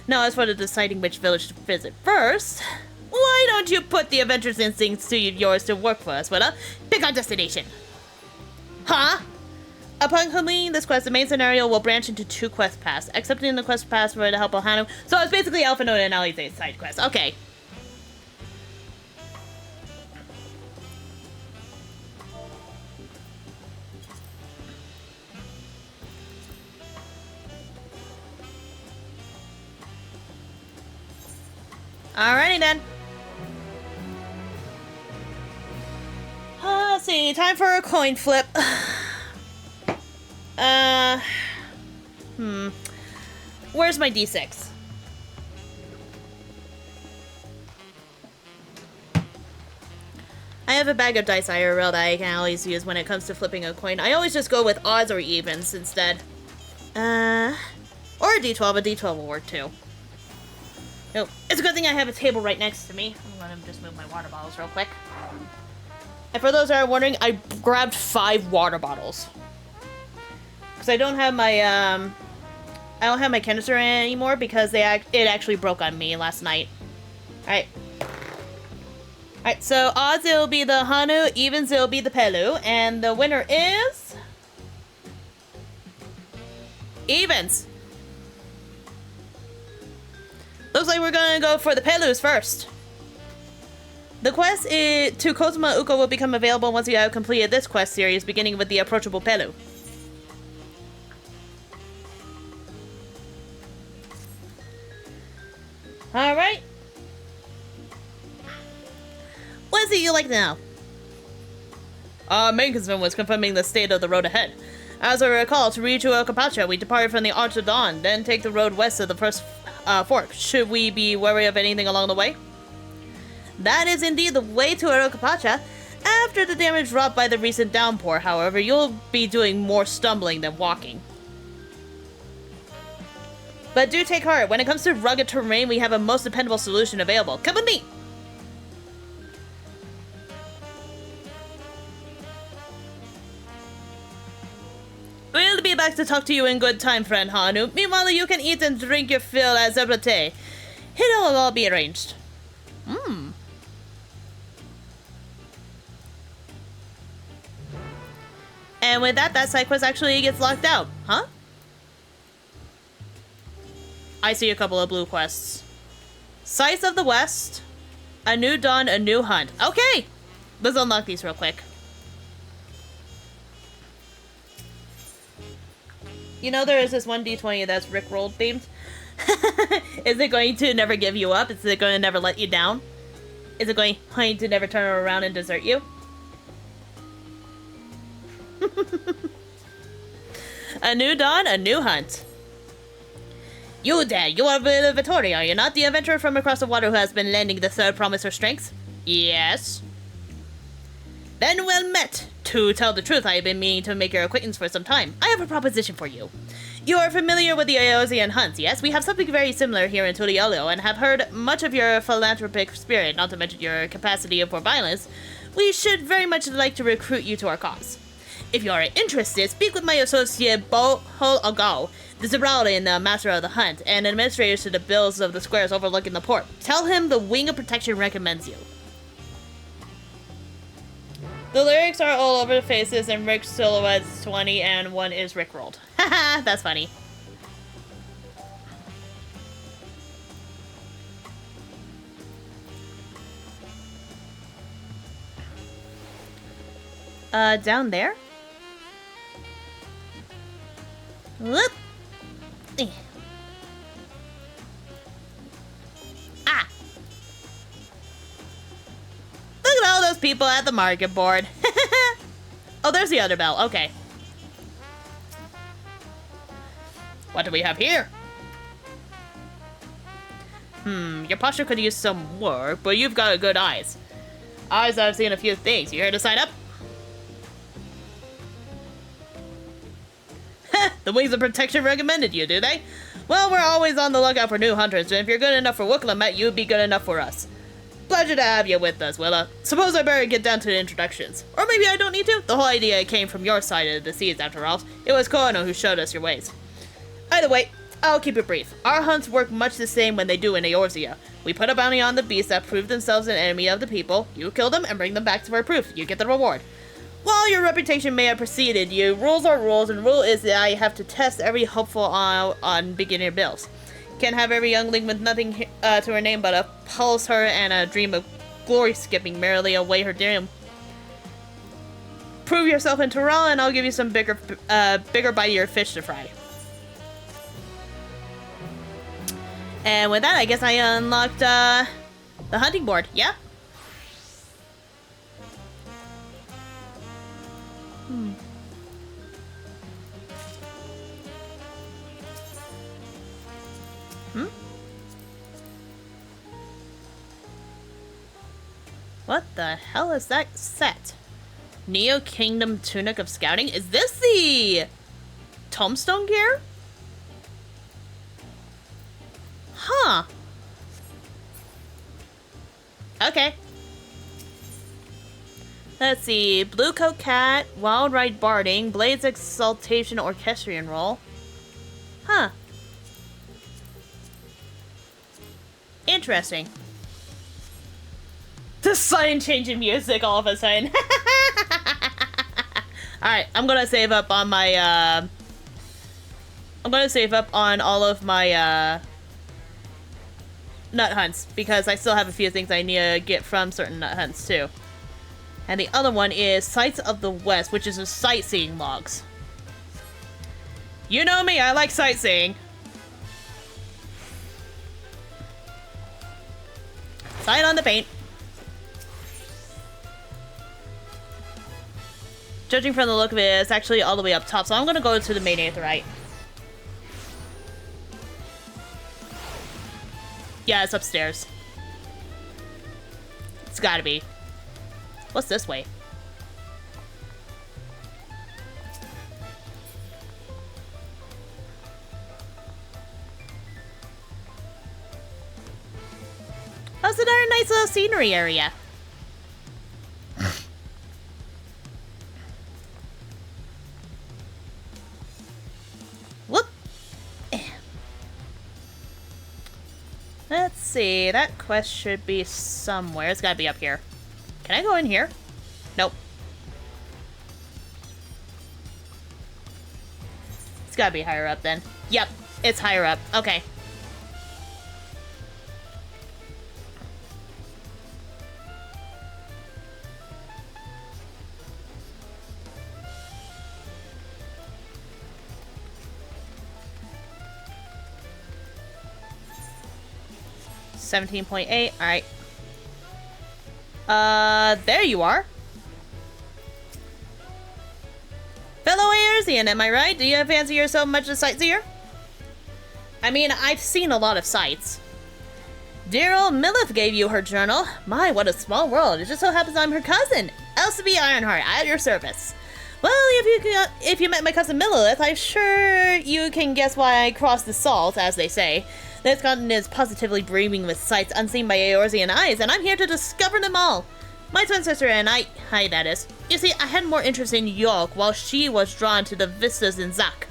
S1: Now, as for the deciding which village to visit first, why don't you put the adventurous instincts to yours to work for us, Willa? Pick our destination. Huh? Upon completing this quest, the main scenario will branch into two quest paths, accepting the quest path for the help of Hanu. So it's basically Alpha Node and Alize's side quest. Okay. Alrighty then. Let's see, time for a coin flip. Where's my D6? I have a bag of dice IRL that I can always use when it comes to flipping a coin. I always just go with odds or evens instead. Or a D12. A D12 will work too. Oh, it's a good thing I have a table right next to me. I'm gonna just move my water bottles real quick. And for those that are wondering, I grabbed 5 water bottles. Because I don't have my canister anymore because it actually broke on me last night. Alright. Alright, so odds it'll be the Hanu, evens it'll be the Pelu, and the winner is... Evens! Looks like we're gonna go for the Pelus first. The quest to Kozumauka will become available once we have completed this quest series, beginning with the approachable Pelu. Alright. What is it you like now? Our main concern was confirming the state of the road ahead. As I recall, to reach Uokapacha, we departed from the Arch of Dawn, then take the road west of the first fork. Should we be wary of anything along the way? That is indeed the way to Arokapacha. After the damage wrought by the recent downpour, however, you'll be doing more stumbling than walking. But do take heart, when it comes to rugged terrain, we have a most dependable solution available. Come with me! We'll be back to talk to you in good time, friend Hanu. Meanwhile, you can eat and drink your fill as a It will all be arranged. And with that side quest actually gets locked out, huh? I see a couple of blue quests. Sights of the West, a new dawn, a new hunt. Okay! Let's unlock these real quick. You know there is this one D20 that's Rickrolled themed? Is it going to never give you up? Is it going to never let you down? Is it going to never turn around and desert you? A new dawn, a new hunt. You there, you are Vittori, are you not? The adventurer from across the water who has been lending the third promise her strength? Yes. Then well met. To tell the truth, I have been meaning to make your acquaintance for some time. I have a proposition for you. You are familiar with the Eosian hunts, yes? We have something very similar here in Tuliolio, and have heard much of your philanthropic spirit, not to mention your capacity for violence. We should very much like to recruit you to our cause. If you are interested, speak with my associate Bo Agao, the Zebralin master of the hunt, and administrator to the bills of the squares overlooking the port. Tell him the Wing of Protection recommends you. The lyrics are all over the faces, and Rick's silhouette's 20, and one is Rickrolled. Haha, that's funny. Down there? Whoop! Ah! Look at all those people at the market board. Oh, there's the other bell. Okay. What do we have here? Your posture could use some work, but you've got good eyes. Eyes that have seen a few things. You here to sign up? The Wings of Protection recommended you, do they? Well, we're always on the lookout for new hunters, and if you're good enough for Wooklamet, you'd be good enough for us. Pleasure to have you with us, Willa. Suppose I better get down to the introductions. Or maybe I don't need to? The whole idea came from your side of the seas, after all. It was Koano who showed us your ways. Either way, I'll keep it brief. Our hunts work much the same when they do in Eorzea. We put a bounty on the beasts that prove themselves an enemy of the people. You kill them and bring them back to our proof. You get the reward. While your reputation may have preceded you, rules are rules, and rule is that I have to test every hopeful on beginner builds. Can't have every youngling with nothing to her name but a pulse her and a dream of glory skipping merrily away her dream. Prove yourself in Terrell, and I'll give you some bigger bitier fish to fry. And with that, I guess I unlocked the hunting board. Yeah. What the hell is that set? Neo Kingdom Tunic of Scouting? Is this the tombstone gear? Huh. Okay. Let's see. Blue Coat Cat, Wild Ride Barding, Blades Exaltation Orchestrion Roll. Huh. Interesting. The sudden change in music all of a sudden. Alright, I'm gonna save up on my, I'm gonna save up on all of my, nut hunts, because I still have a few things I need to get from certain nut hunts, too. And the other one is Sights of the West, which is a sightseeing logs. You know me, I like sightseeing. Sight on the paint. Judging from the look of it, it's actually all the way up top, so I'm gonna go to the main Aetherite. Yeah, it's upstairs. It's gotta be. What's this way? Oh, it's another nice little scenery area. Whoop. Let's see. That quest should be somewhere. It's gotta be up here. Can I go in here? Nope. It's gotta be higher up then. Yep, it's higher up. Okay. $17.8. Alright. There you are. Fellow Aerosian, am I right? Do you fancy yourself much a sightseer? I mean, I've seen a lot of sights. Dear old Millith gave you her journal. My, what a small world. It just so happens I'm her cousin, Elsabe Ironheart, at your service. Well, if you met my cousin Millith, I'm sure you can guess why I crossed the salt, as they say. This continent is positively brimming with sights unseen by Eorzean eyes, and I'm here to discover them all. My twin sister and I, that is. You see, I had more interest in York, while she was drawn to the vistas in Zak.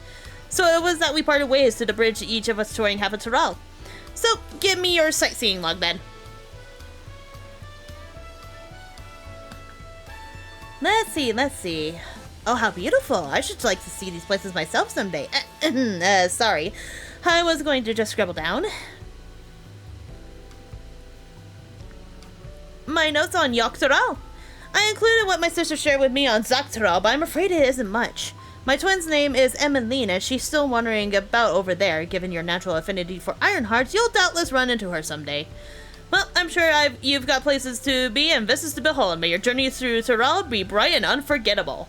S1: So it was that we parted ways to the bridge, each of us touring half a Tyrell. So, give me your sightseeing log then. Let's see. Oh, how beautiful. I should like to see these places myself someday. Sorry. I was going to just scribble down my notes on Yogg-Tyrell. I included what my sister shared with me on Zak-Tyrell, but I'm afraid it isn't much. My twin's name is Emmeline, and she's still wandering about over there. Given your natural affinity for Ironhearts, you'll doubtless run into her someday. Well, I'm sure you've got places to be and vistas to behold. May your journey through Tyrell be bright and unforgettable.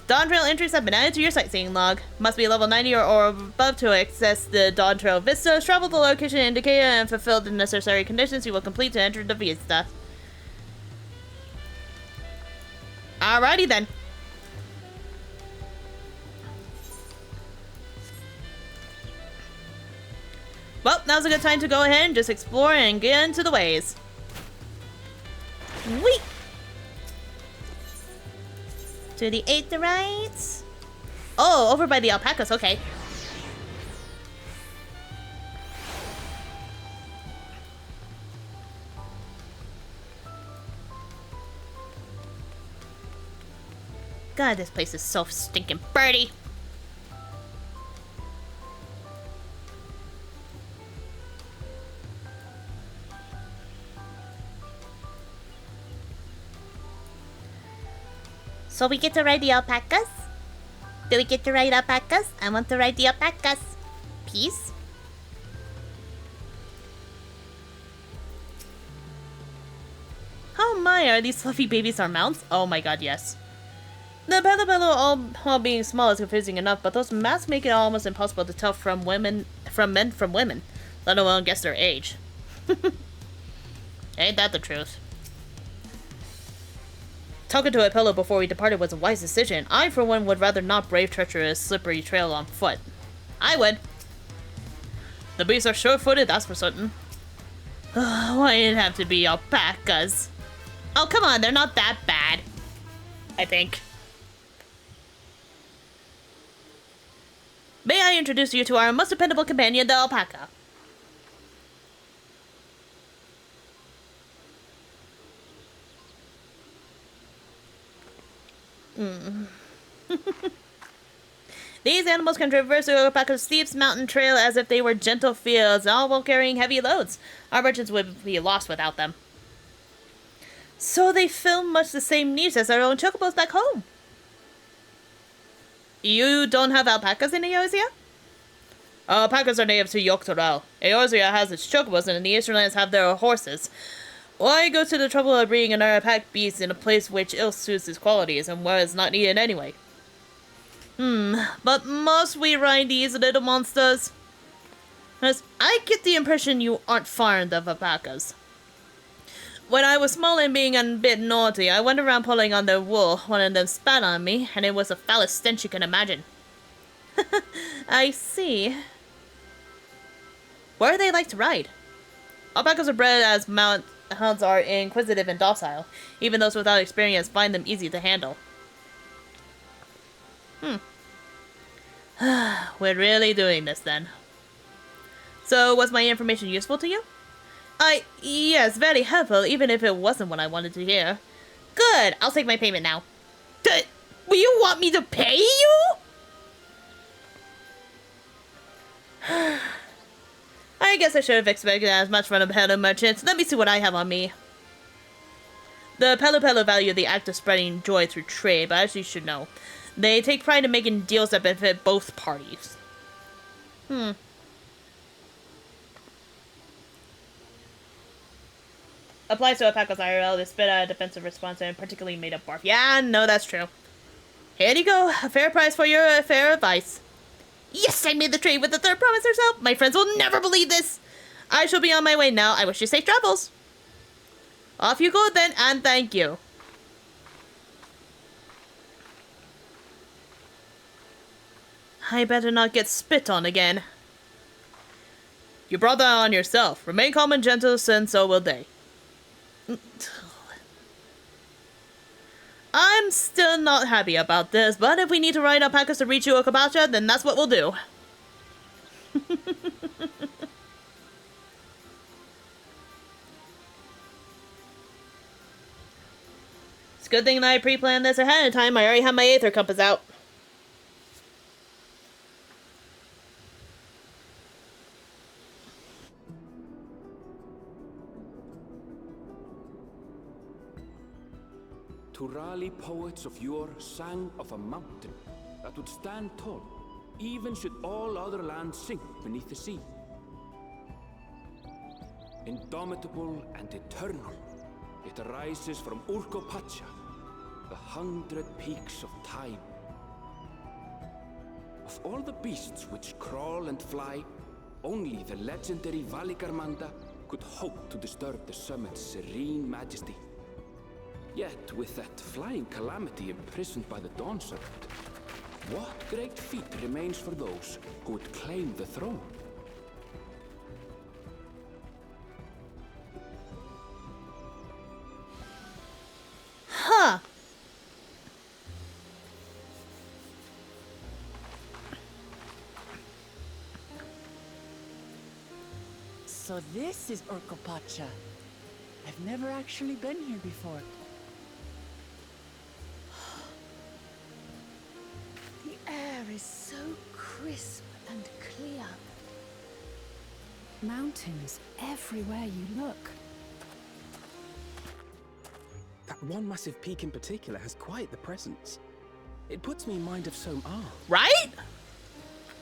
S1: Dawntrail entries have been added to your sightseeing log. Must be level 90 or above to access the Dawntrail vistas. Travel the location indicated and fulfill the necessary conditions you will complete to enter the vista. Alrighty then. Well, now's a good time to go ahead and just explore and get into the ways. Whee! To the Aetherites. Oh, over by the alpacas, okay. God, this place is so stinking birdy. So we get to ride the alpacas? Do we get to ride alpacas? I want to ride the alpacas. Peace? Oh my, are these fluffy babies our mounts? Oh my god, yes. The Bello all being small is confusing enough, but those masks make it almost impossible to tell from men from women, let alone guess their age. Ain't that the truth? Talking to a pillow before we departed was a wise decision. I, for one, would rather not brave treacherous, slippery trail on foot. I would. The beasts are sure-footed, that's for certain. Why did it have to be alpacas? Oh, come on, they're not that bad. I think. May I introduce you to our most dependable companion, the alpaca? These animals can traverse the alpaca's steep mountain trail as if they were gentle fields, all while carrying heavy loads. Our merchants would be lost without them. So they fill much the same needs as our own chocobos back home. You don't have alpacas in Eorzea? Alpacas are native to Yogg-Tyrell. Eorzea has its chocobos, and the Easterlands have their horses. Why go to the trouble of breeding an alpaca beast in a place which ill suits its qualities and where it's not needed anyway? But must we ride these little monsters? Because I get the impression you aren't fond of alpacas. When I was small and being a bit naughty, I went around pulling on their wool. One of them spat on me, and it was the foulest stench you can imagine. I see. Where do they like to ride? Alpacas are bred as hounds are inquisitive and docile. Even those without experience find them easy to handle. We're really doing this then. So, was my information useful to you? Yes, very helpful, even if it wasn't what I wanted to hear. Good, I'll take my payment now. Will you want me to pay you? I guess I should have expected as much from a Pelu merchant. Let me see what I have on me. The Pelu value the act of spreading joy through trade, but as you should know, they take pride in making deals that benefit both parties. Applies to alpacas IRL. They spit out a defensive response and particularly made up barf. Yeah, no, that's true. Here you go. A fair price for your fair advice. Yes, I made the trade with the third promise herself. My friends will never believe this. I shall be on my way now. I wish you safe travels. Off you go then, and thank you. I better not get spit on again. You brought that on yourself. Remain calm and gentle, and so will they. I'm still not happy about this, but if we need to ride alpacas to reach Uokabacha, then that's what we'll do. It's a good thing that I pre-planned this ahead of time. I already have my Aether compass out.
S6: Turali poets of yore sang of a mountain that would stand tall, even should all other lands sink beneath the sea. Indomitable and eternal, it arises from Urkopacha, the 100 peaks of time. Of all the beasts which crawl and fly, only the legendary Valigarmanda could hope to disturb the summit's serene majesty. Yet, with that flying calamity imprisoned by the Dawn Serpent, what great feat remains for those who would claim the throne?
S1: Huh.
S4: So this is Urkopacha. I've never actually been here before.
S8: The air is so crisp and clear.
S3: Mountains everywhere you look.
S11: That one massive peak in particular has quite the presence. It puts me in mind of some art.
S1: Right?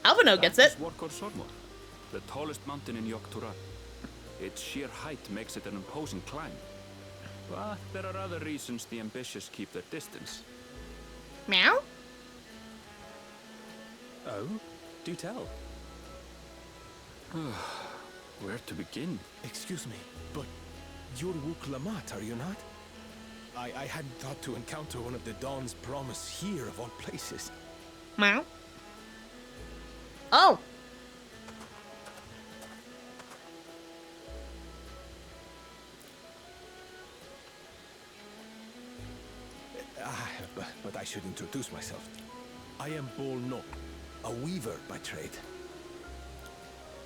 S1: Alvino gets it.
S6: Warkor Sormor, the tallest mountain in Yogg-Tural. Its sheer height makes it an imposing climb. But there are other reasons the ambitious keep their distance.
S1: Meow?
S11: Oh? Do tell.
S6: Where to begin?
S10: Excuse me, but you're Wook Lamat, are you not? I hadn't thought to encounter one of the Dawn's promise here of all places.
S1: Meow. Oh.
S10: But I should introduce myself. I am Bolnok, a weaver by trade.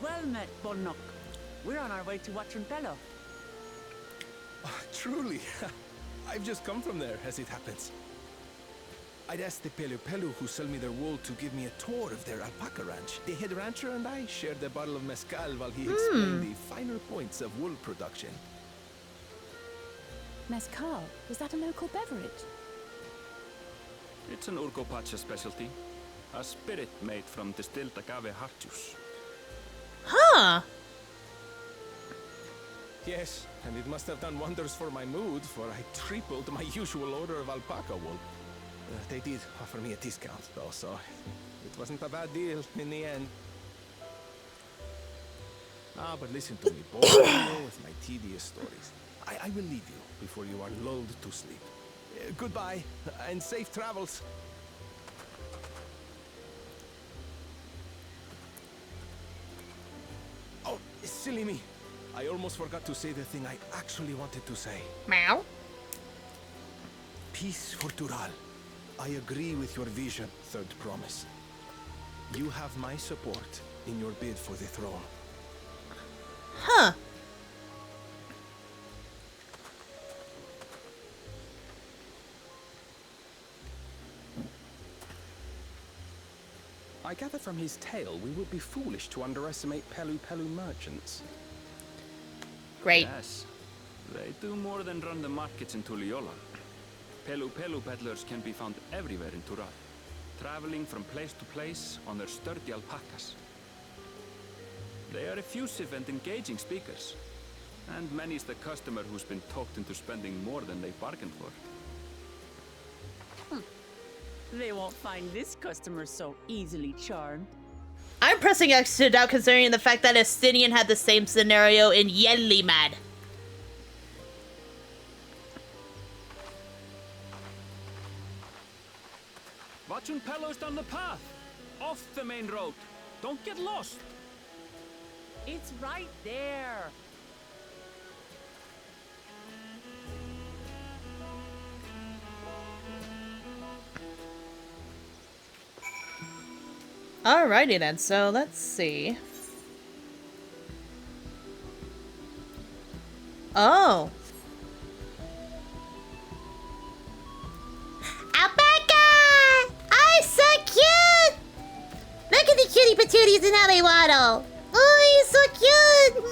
S4: Well met, Bolnok. We're on our way to Watranpelo.
S10: Truly. I've just come from there, as it happens. I'd asked the Pelu who sell me their wool to give me a tour of their alpaca ranch. The head rancher and I shared a bottle of mezcal while he explained the finer points of wool production.
S3: Mezcal, is that a local beverage?
S6: It's an Urkopacha specialty. A spirit made from distilled agave heart juice.
S1: Huh.
S10: Yes, and it must have done wonders for my mood, for I tripled my usual order of alpaca wool. They did offer me a discount, though, so it wasn't a bad deal in the end. Ah, but listen to me, boring you with my tedious stories. I will leave you before you are lulled to sleep. Goodbye, and safe travels. Oh, silly me. I almost forgot to say the thing I actually wanted to say.
S1: Meow.
S10: Peace for Tural. I agree with your vision, Third Promise. You have my support in your bid for the throne.
S1: Huh.
S11: I gather from his tale we would be foolish to underestimate Pelu Pelu merchants.
S1: Great.
S6: Yes. They do more than run the markets in Tuliola. Pelu Pelu peddlers can be found everywhere in Tural, traveling from place to place on their sturdy alpacas. They are effusive and engaging speakers, and many's the customer who's been talked into spending more than they bargained for.
S4: They won't find this customer so easily charmed.
S1: I'm pressing X to doubt considering the fact that Estinian had the same scenario in Yenlimad.
S6: Watchun Pelo's down the path, off the main road. Don't get lost.
S4: It's right there.
S1: Alrighty then, so let's see. Oh. Alpaca! Oh, so cute! Look at the cutie patooties and how they waddle. Oh, he's so cute!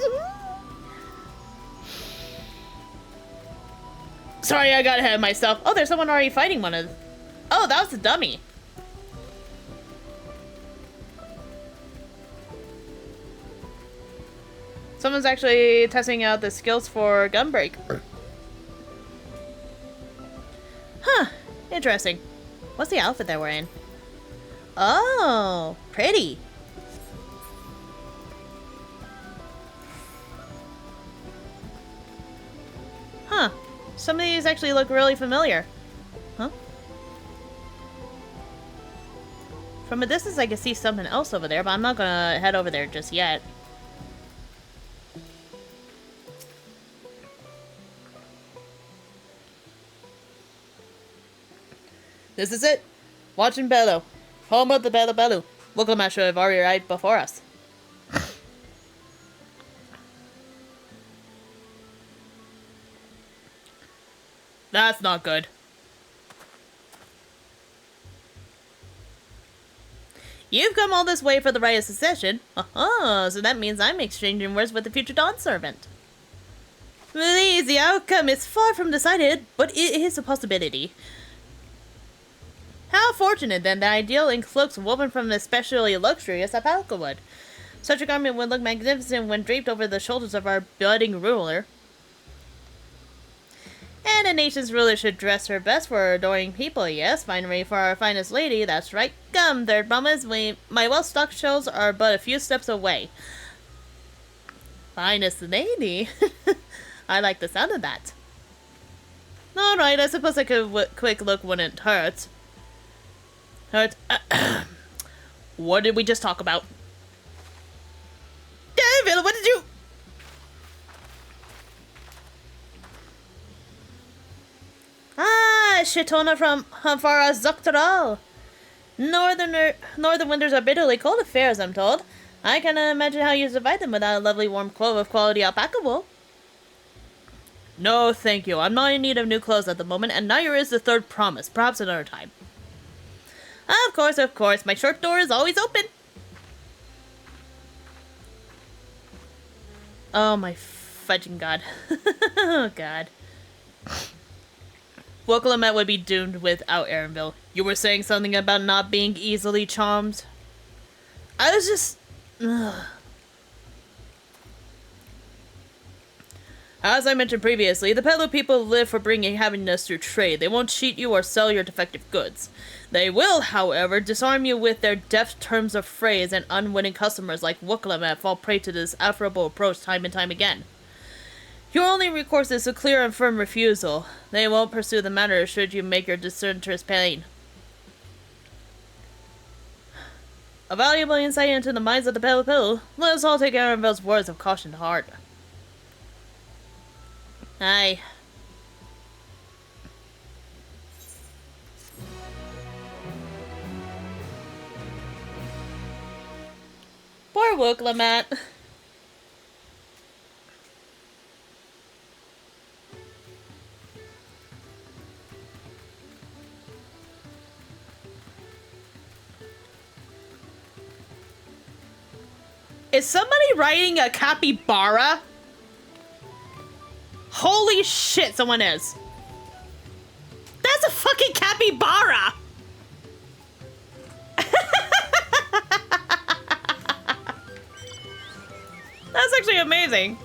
S1: Sorry, I got ahead of myself. Oh, there's someone already fighting one of... Oh, that was a dummy. Someone's actually testing out the skills for Gunbreak. Huh. Interesting. What's the outfit they're wearing? Oh, pretty. Huh. Some of these actually look really familiar. Huh? From a distance I can see something else over there, but I'm not gonna head over there just yet. This is it. Watching Bello. Home of the Bello Bello. Local match should have already arrived before us. That's not good. You've come all this way for the right of secession. So that means I'm exchanging words with the future Dawn servant. Please, the outcome is far from decided, but it is a possibility. How fortunate then, the ideal in cloaks woven from especially luxurious alpaca wood. Such a garment would look magnificent when draped over the shoulders of our budding ruler. And a nation's ruler should dress her best for adoring people, yes, finery for our finest lady, that's right. Come, Third Promise, my well-stocked shelves are but a few steps away. Finest lady? I like the sound of that. Alright, I suppose a quick look wouldn't hurt. What did we just talk about? David, what did you... Ah, Shitona from Hanfara Zoktaral. Northern winters are bitterly cold affairs, I'm told. I cannot imagine how you survive them without a lovely warm clove of quality alpaca wool. No, thank you. I'm not in need of new clothes at the moment, and neither is the Third Promise. Perhaps another time. Of course. My short door is always open. Oh my fudging god. Oh god. Wilcalamette would be doomed without Aaronville. You were saying something about not being easily charmed? I was just... Ugh. As I mentioned previously, the Pelu people live for bringing happiness through trade. They won't cheat you or sell your defective goods. They will, however, disarm you with their deft terms of phrase, and unwitting customers like Wukalamat fall prey to this affable approach time and time again. Your only recourse is a clear and firm refusal. They won't pursue the matter should you make your disinterest plain. A valuable insight into the minds of the Pelu. Let us all take Annabelle's words of caution to heart. Aye. Poor Wukalamat. Is somebody riding a capybara? Holy shit, someone is. That's a fucking capybara! That's actually amazing.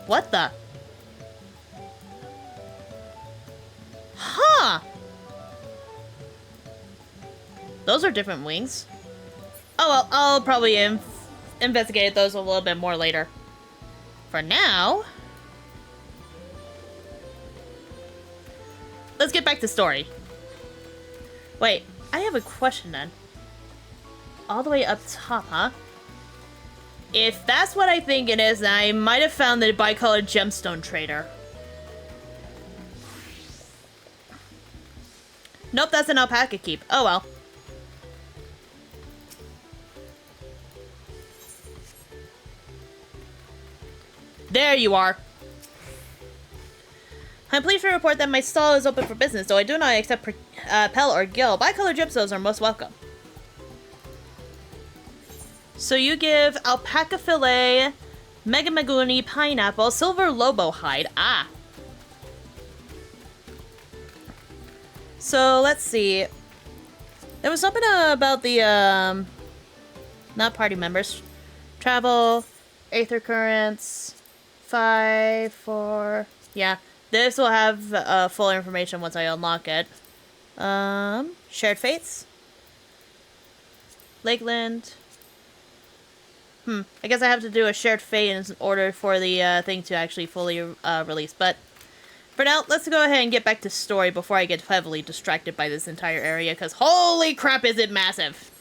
S1: What the? Huh. Those are different wings. Oh well, I'll probably investigate those a little bit more later. For now, let's get back to story. Wait, I have a question then. All the way up top, huh? If that's what I think it is, then I might have found the bicolored gemstone trader. Nope, that's an alpaca keep. Oh well. There you are. I'm pleased to report that my stall is open for business, though I do not accept Pell or Gil. Bicolored gemstones are most welcome. So you give alpaca fillet, mega maguni, pineapple, silver lobo hide. Ah. So let's see. There was something about the not party members. Travel, Aether currents, 5, 4. Yeah, this will have full information once I unlock it. Shared fates, Lakeland. I guess I have to do a shared fate in order for the thing to actually fully release. But for now, let's go ahead and get back to story before I get heavily distracted by this entire area, because holy crap is it massive!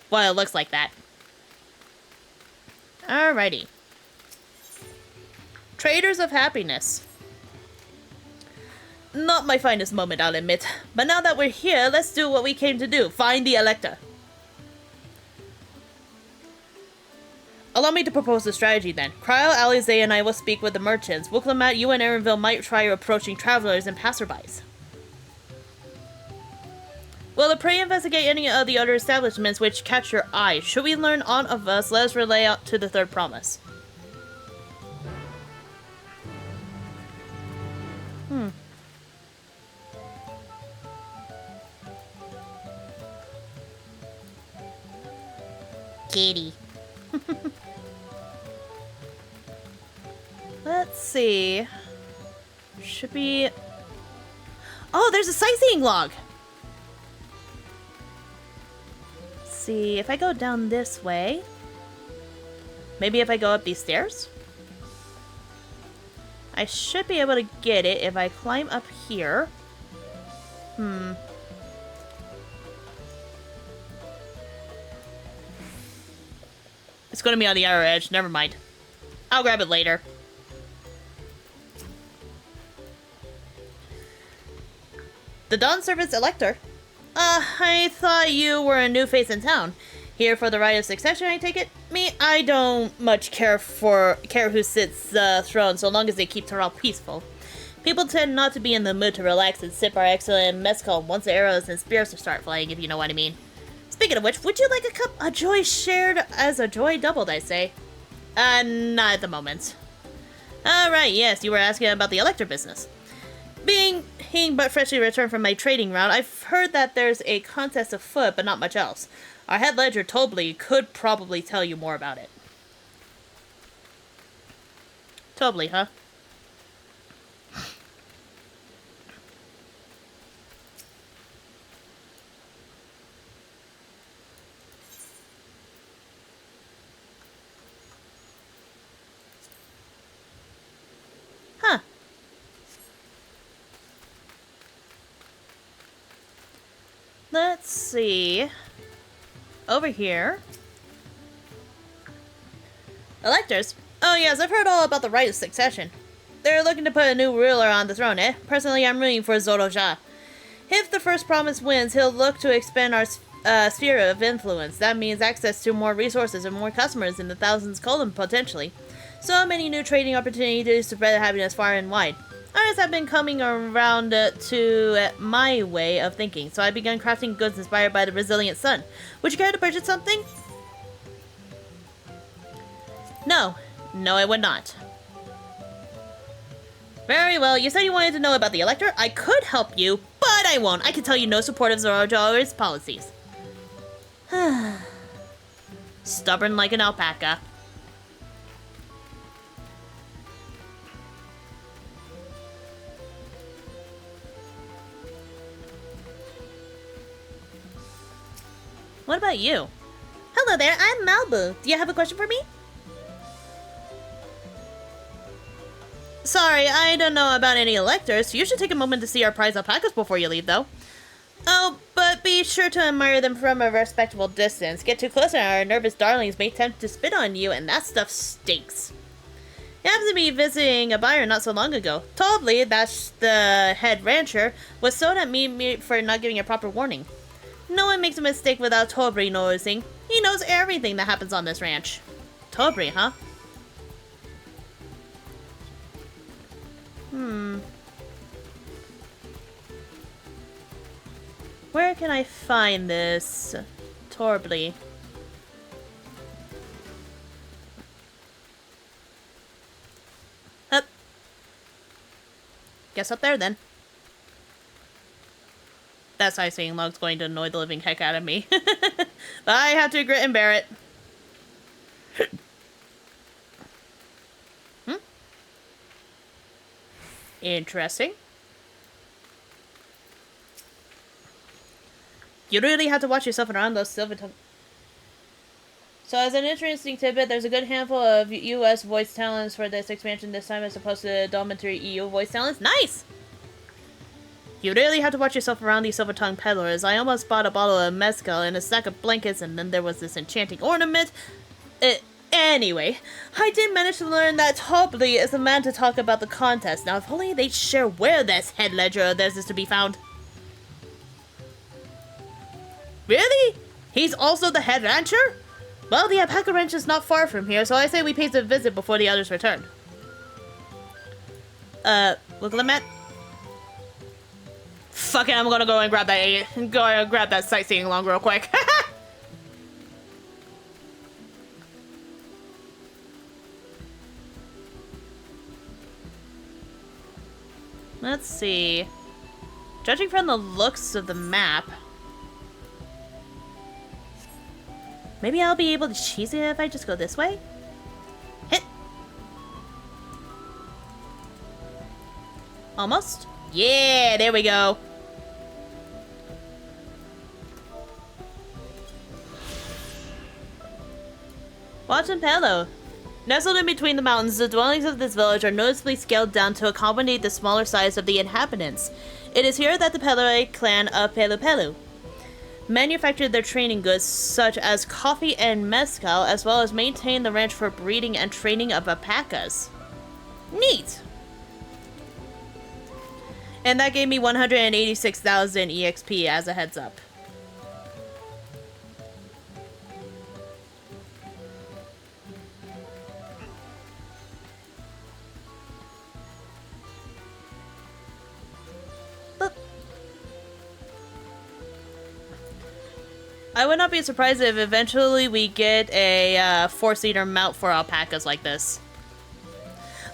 S1: Well, it looks like that. Alrighty. Traders of Happiness. Not my finest moment, I'll admit. But now that we're here, let's do what we came to do. Find the Elector. Allow me to propose a strategy then. Cryo, Alize, and I will speak with the merchants. Wukalamat, you and Erenville might try approaching travelers and passerbys. Will the prey investigate any of the other establishments which catch your eye? Should we learn aught of us, let us relay out to the third promise. Kitty. Let's see. Should be... Oh, there's a sightseeing log! Let's see, if I go down this way... Maybe if I go up these stairs? I should be able to get it if I climb up here. It's gonna be on the outer edge, never mind. I'll grab it later. The Dawn Servant's Elector. I thought you were a new face in town. Here for the rite of succession, I take it? Me, I don't much care who sits the throne, so long as they keep Terral peaceful. People tend not to be in the mood to relax and sip our excellent mezcal once the arrows and spears start flying, if you know what I mean. Speaking of which, would you like a cup of joy shared as a joy doubled, I say? Not at the moment. Alright, yes, you were asking about the Elector business. Being but freshly returned from my trading round, I've heard that there's a contest afoot, but not much else. Our head ledger, Tobley, could probably tell you more about it. Tobley, huh? Huh. Let's see. Over here. Electors? Oh yes, I've heard all about the right of succession. They're looking to put a new ruler on the throne, eh? Personally, I'm rooting for Zoroja. If the first promise wins, he'll look to expand our sphere of influence. That means access to more resources and more customers in the thousands column, potentially. So many new trading opportunities to spread happiness far and wide. Others have been coming around to my way of thinking, so I began crafting goods inspired by the resilient sun. Would you care to purchase something? No. No, I would not. Very well, you said you wanted to know about the Elector? I could help you, but I won't. I can tell you no support of Zoroja or his policies. Stubborn like an alpaca. What about you? Hello there, I'm Malbu. Do you have a question for me? Sorry, I don't know about any electors. You should take a moment to see our prize alpacas before you leave, though. Oh, but be sure to admire them from a respectable distance. Get too close and our nervous darlings may tempt to spit on you, and that stuff stinks. I happened to be visiting a buyer not so long ago. Tobley, that's the head rancher, was so at me for not giving a proper warning. No one makes a mistake without Tobley noticing. He knows everything that happens on this ranch. Tobley, huh? Where can I find this Tobley? Up. Guess up there then. That sightseeing log's going to annoy the living heck out of me. But I have to grit and bear it. Interesting. You really have to watch yourself around those silver tongue. So as an interesting tidbit, there's a good handful of US voice talents for this expansion this time as opposed to the dominatory EU voice talents. Nice! You really have to watch yourself around these silver-tongued peddlers. I almost bought a bottle of mezcal and a stack of blankets, and then there was this enchanting ornament. Anyway, I did manage to learn that Tobley is the man to talk about the contest. Now, if only they'd share where this head ledger of theirs is to be found. Really? He's also the head rancher? Well, the alpaca ranch is not far from here, so I say we pay a visit before the others return. Look at the map. Fuck it, I'm gonna go and grab that sightseeing log real quick. Let's see. Judging from the looks of the map, maybe I'll be able to cheese it if I just go this way? Hit! Almost? Yeah, there we go. Wattenpelo. Nestled in between the mountains, the dwellings of this village are noticeably scaled down to accommodate the smaller size of the inhabitants. It is here that the Peloi clan of Pelupelu manufactured their training goods such as coffee and mezcal, as well as maintain the ranch for breeding and training of alpacas. Neat! And that gave me 186,000 EXP as a heads up. I would not be surprised if eventually we get a 4-seater mount for alpacas like this.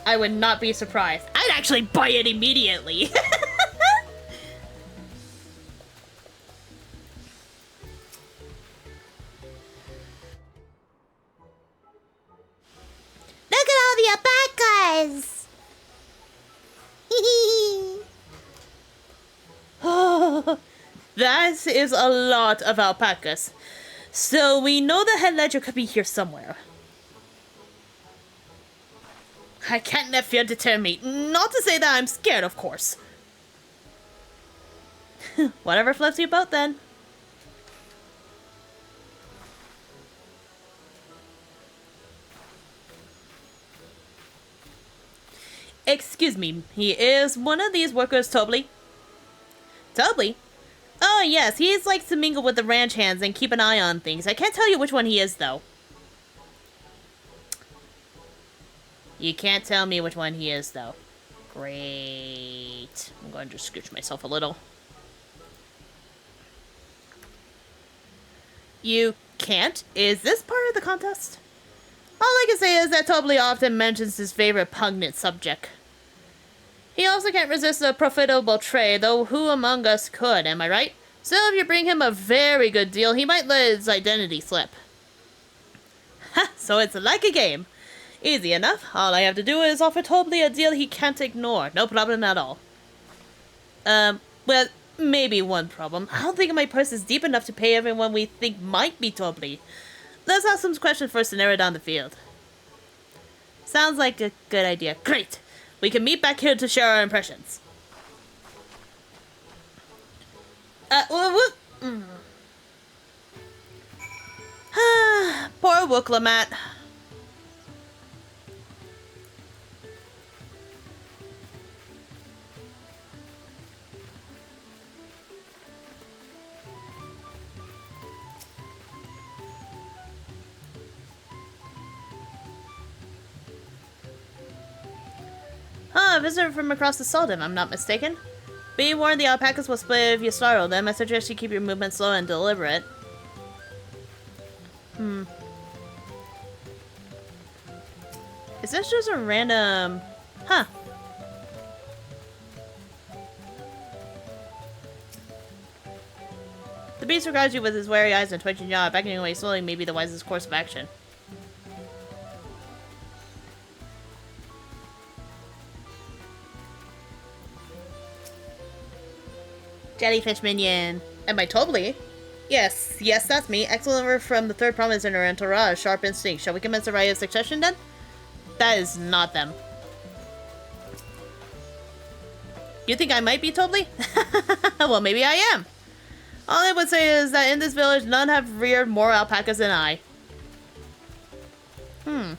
S1: I would not be surprised. I'd actually buy it immediately.
S13: Look at all the alpacas!
S1: That is a lot of alpacas. So we know the head ledger could be here somewhere. I can't let fear deter me. Not to say that I'm scared, of course. Whatever floats your boat, then. Excuse me, he is one of these workers, Tobley? Tobley? Oh, yes, he likes to mingle with the ranch hands and keep an eye on things. I can't tell you which one he is, though. You can't tell me which one he is, though. Great. I'm going to scooch myself a little. You can't? Is this part of the contest? All I can say is that Tobley often mentions his favorite pungent subject. He also can't resist a profitable trade, though who among us could, am I right? So if you bring him a very good deal, he might let his identity slip. Ha! So it's like a game. Easy enough. All I have to do is offer Tobley a deal he can't ignore. No problem at all. Well, maybe one problem. I don't think my purse is deep enough to pay everyone we think might be Tobley. Let's ask some questions first to narrow down the field. Sounds like a good idea. Great! We can meet back here to share our impressions. Poor Wooklamat. A visitor from across the salt, if I'm not mistaken. Be warned, the alpacas will split if you startle them. I suggest you keep your movement slow and deliberate. Is this just a random... Huh. The beast regards you with his wary eyes and twitching jaw. Backing away slowly may be the wisest course of action. Jellyfish minion. Am I Tobley? Yes, that's me. Excellent work from the third promise in our entourage. Sharp instinct. Shall we commence the right of succession then? That is not them. You think I might be Tobley? Well, maybe I am. All I would say is that in this village, none have reared more alpacas than I. Well,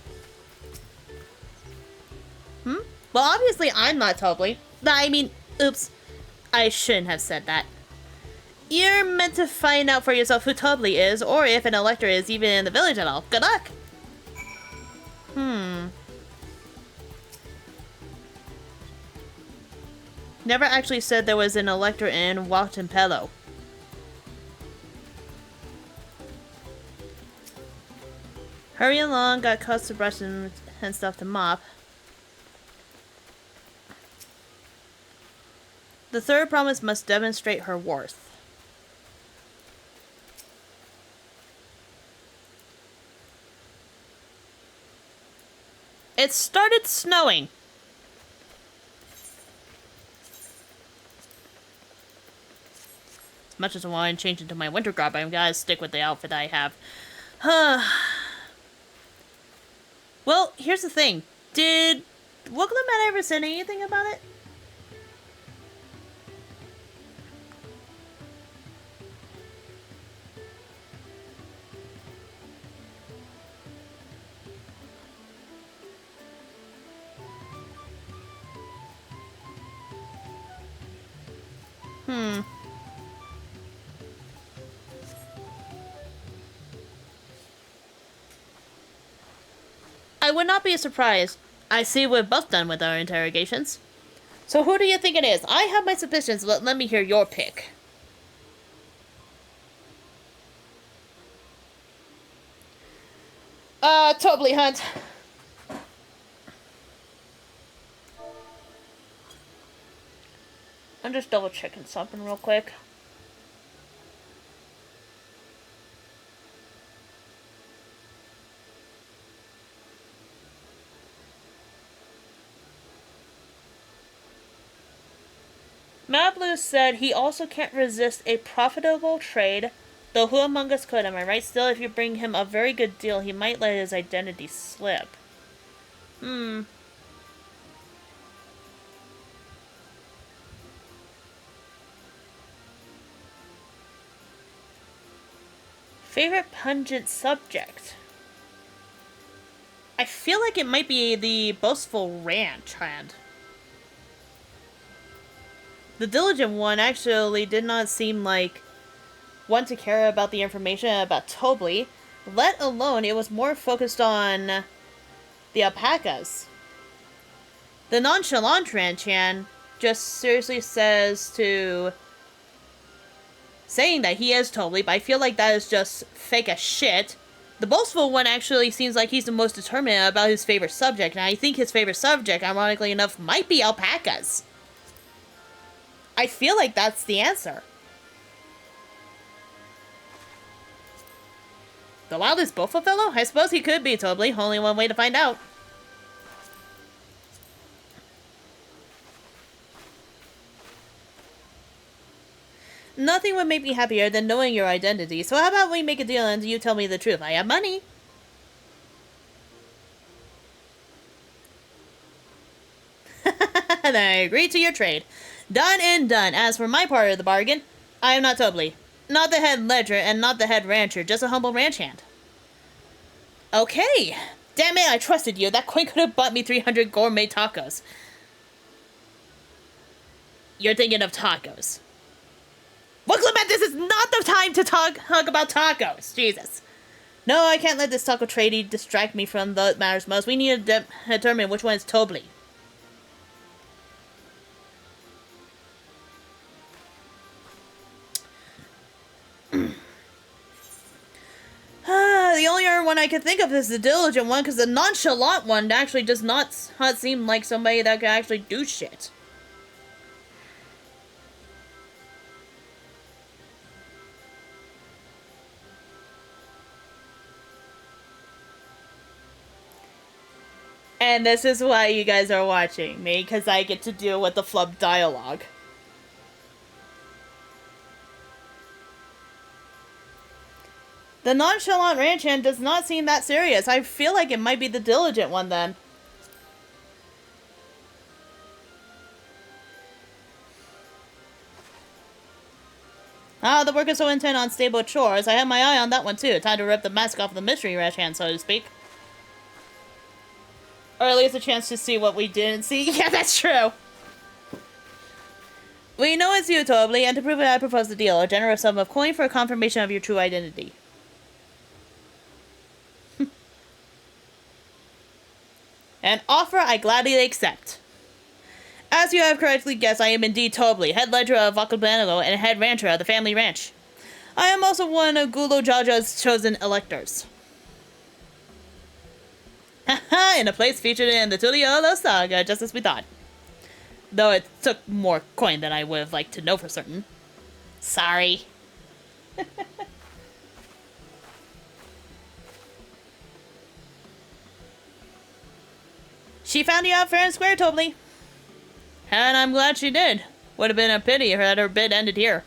S1: obviously I'm not Tobley. I mean, oops. I shouldn't have said that. You're meant to find out for yourself who Tobley is, or if an elector is even in the village at all. Good luck! Never actually said there was an elector in Waltenpello. Hurry along, got cuts to brush and stuff to mop. The third promise must demonstrate her worth. It started snowing. As much as I want to change into my winter garb, I'm gonna stick with the outfit I have. Well, here's the thing. Did Wooklamat ever say anything about it? I would not be surprised. I see we're both done with our interrogations. So who do you think it is? I have my suspicions, but let me hear your pick. Tobley Hunt. I'm just double checking something real quick. Mablu said he also can't resist a profitable trade, though who among us could, am I right? Still, if you bring him a very good deal, he might let his identity slip. Favorite pungent subject? I feel like it might be the boastful ranch hand. The diligent one actually did not seem like one to care about the information about Tobli, let alone it was more focused on the alpacas. The nonchalant ranch hand just seriously says to saying that he is Tobli, but I feel like that is just fake as shit. The boastful one actually seems like he's the most determined about his favorite subject, and I think his favorite subject, ironically enough, might be alpacas. I feel like that's the answer. The wildest Bofa fellow? I suppose he could be Tobli. Only one way to find out. Nothing would make me happier than knowing your identity, so how about we make a deal and you tell me the truth? I have money. Then I agree to your trade. Done and done. As for my part of the bargain, I am not Tobli. Not the head ledger and not the head rancher, just a humble ranch hand. Okay. Damn it, I trusted you. That coin could have bought me 300 gourmet tacos. You're thinking of tacos. Well, Clement, this is not the time to talk about tacos. Jesus. No, I can't let this taco tradie distract me from what matters most. We need to determine which one is Tobli. The only other one I can think of is the diligent one, because the nonchalant one actually does not seem like somebody that can actually do shit. And this is why you guys are watching me, because I get to deal with the flub dialogue. The nonchalant ranch hand does not seem that serious. I feel like it might be the diligent one then. Ah, the work is so intent on stable chores. I have my eye on that one too. Time to rip the mask off the mystery ranch hand, so to speak. Or at least a chance to see what we didn't see. Yeah, that's true. We know it's you, Tobli, and to prove it, I propose the deal. A generous sum of coin for a confirmation of your true identity. An offer I gladly accept. As you have correctly guessed, I am indeed Tobli, head ledger of VanillatheNeko and head rancher of the family ranch. I am also one of Gulo Jaja's chosen electors. Haha, in a place featured in the Tuliolo saga, just as we thought. Though it took more coin than I would have liked to know for certain. Sorry. She found you out fair and square, Tobli. And I'm glad she did. Would have been a pity had her bid ended here.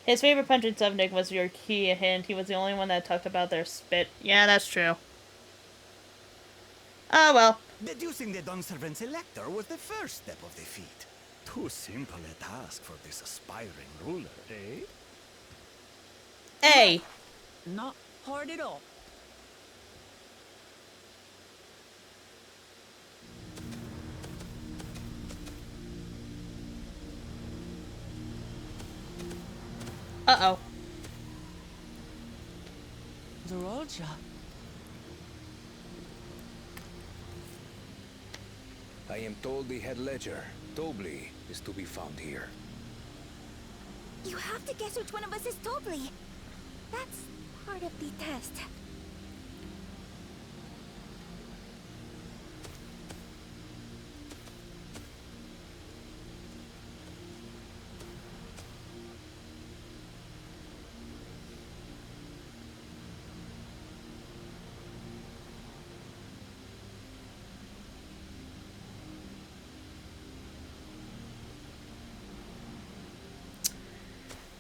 S1: His favorite pungent subject was your key hint. He was the only one that talked about their spit. Yeah, that's true. Oh well.
S12: Deducing the Dawn Servant's elector was the first step of the feat. Too simple a task for this aspiring ruler, eh?
S1: Hey.
S4: Not hard at all.
S1: Uh-oh.
S4: Zorolja.
S10: I am told the head ledger, Tobli, is to be found here.
S14: You have to guess which one of us is Tobli. That's part of the test.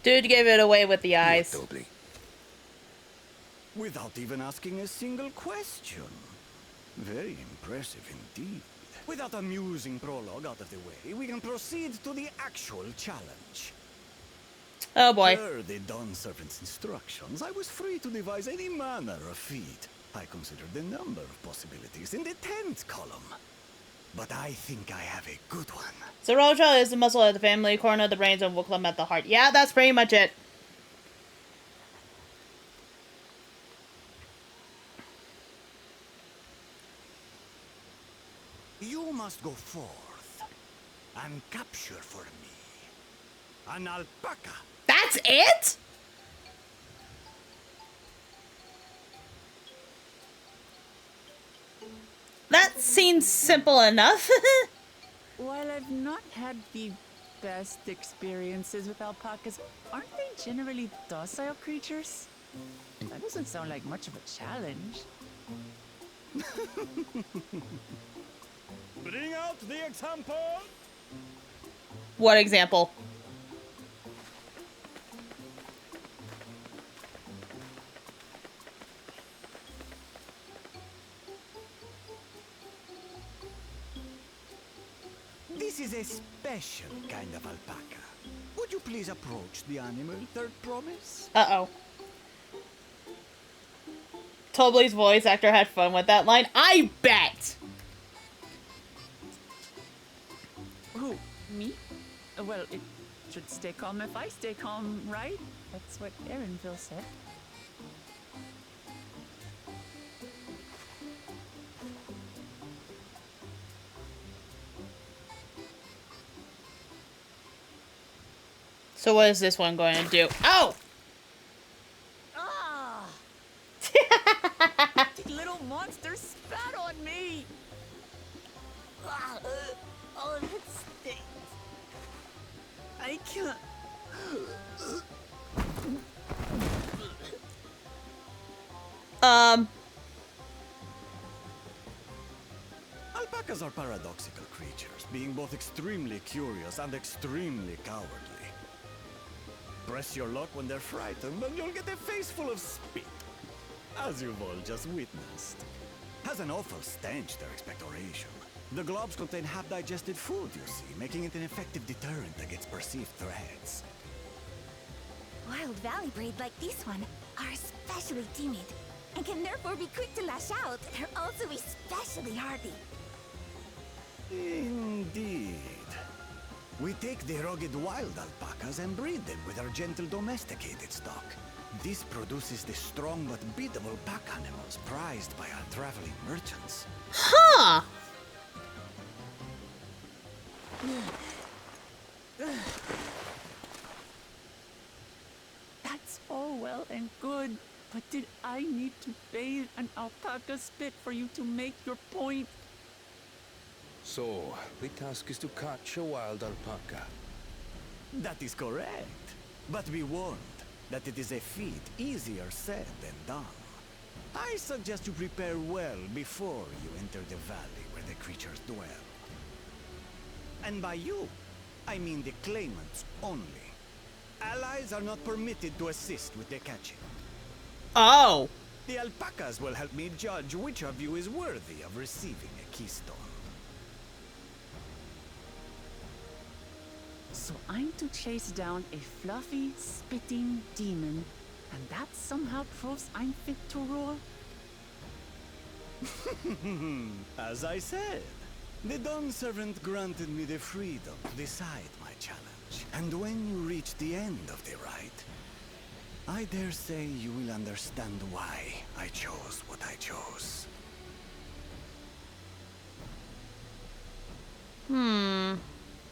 S1: Dude gave it away with the eyes.
S5: Without even asking a single question. Very impressive indeed. With that amusing prologue out of the way, we can proceed to the actual challenge.
S1: Oh boy.
S5: Per the Dawn Servant's instructions, I was free to devise any manner of feat. I considered the number of possibilities in the 10th column. But I think I have a good one.
S1: Zeroja is the muscle of the family, corn of the brains, and Wooklum at the heart. Yeah, that's pretty much it.
S5: You must go forth and capture for me an alpaca.
S1: That's it? That seems simple enough.
S4: While I've not had the best experiences with alpacas, aren't they generally docile creatures? That doesn't sound like much of a challenge.
S5: Bring out the example!
S1: What example?
S5: This is a special kind of alpaca. Would you please approach the animal, third promise?
S1: Uh-oh. Tobly's voice actor had fun with that line. I bet!
S4: Who? Me? Well, it should stay calm if I stay calm, right? That's what Erinville said.
S1: So what is this one going to do? Oh!
S4: Ah! Little monster spat on me! Oh, that stinks. I can't.
S5: Alpacas are paradoxical creatures, being both extremely curious and extremely cowardly. Press your luck when they're frightened, and you'll get a face full of spit, as you've all just witnessed. Has an awful stench, their expectoration. The globs contain half-digested food, you see, making it an effective deterrent against perceived threats.
S14: Wild valley breed like this one are especially timid and can therefore be quick to lash out. They're also especially hardy.
S5: Indeed. We take the rugged wild alpacas and breed them with our gentle domesticated stock. This produces the strong but beatable pack animals prized by our traveling merchants.
S1: Huh!
S4: That's all well and good, but did I need to bathe an alpaca spit for you to make your point?
S10: So, the task is to catch a wild alpaca.
S5: That is correct. But be warned that it is a feat easier said than done. I suggest you prepare well before you enter the valley where the creatures dwell. And by you, I mean the claimants only. Allies are not permitted to assist with the catching.
S1: Oh!
S5: The alpacas will help me judge which of you is worthy of receiving a keystone.
S4: So I'm to chase down a fluffy, spitting demon, and that somehow proves I'm fit to rule?
S5: As I said, the Dawn Servant granted me the freedom to decide my challenge. And when you reach the end of the rite, I dare say you will understand why I chose what I chose.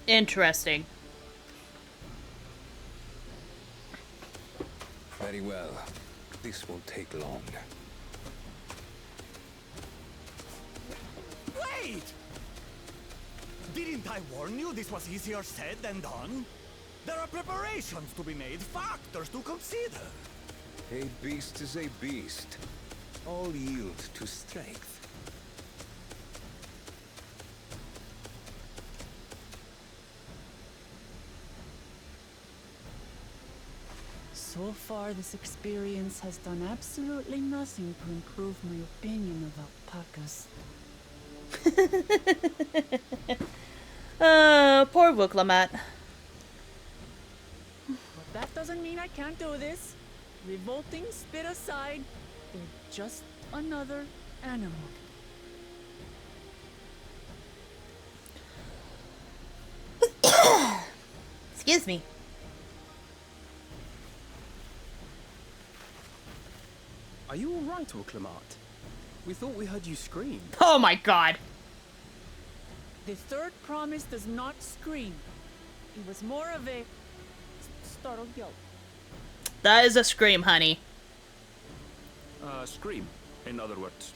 S1: Interesting.
S10: Very well. This won't take long.
S5: Wait! Didn't I warn you this was easier said than done? There are preparations to be made, factors to consider.
S10: A beast is a beast. All yield to strength.
S4: So far, this experience has done absolutely nothing to improve my opinion of alpacas.
S1: Poor Wooklamat.
S4: But that doesn't mean I can't do this. Revolting spit aside, they're just another animal.
S1: Excuse me.
S11: Are you alright, Orklamat? We thought we heard you scream.
S1: Oh my god.
S4: The third promise does not scream. It was more of a startled yelp.
S1: That is a scream, honey.
S6: Scream, in other words.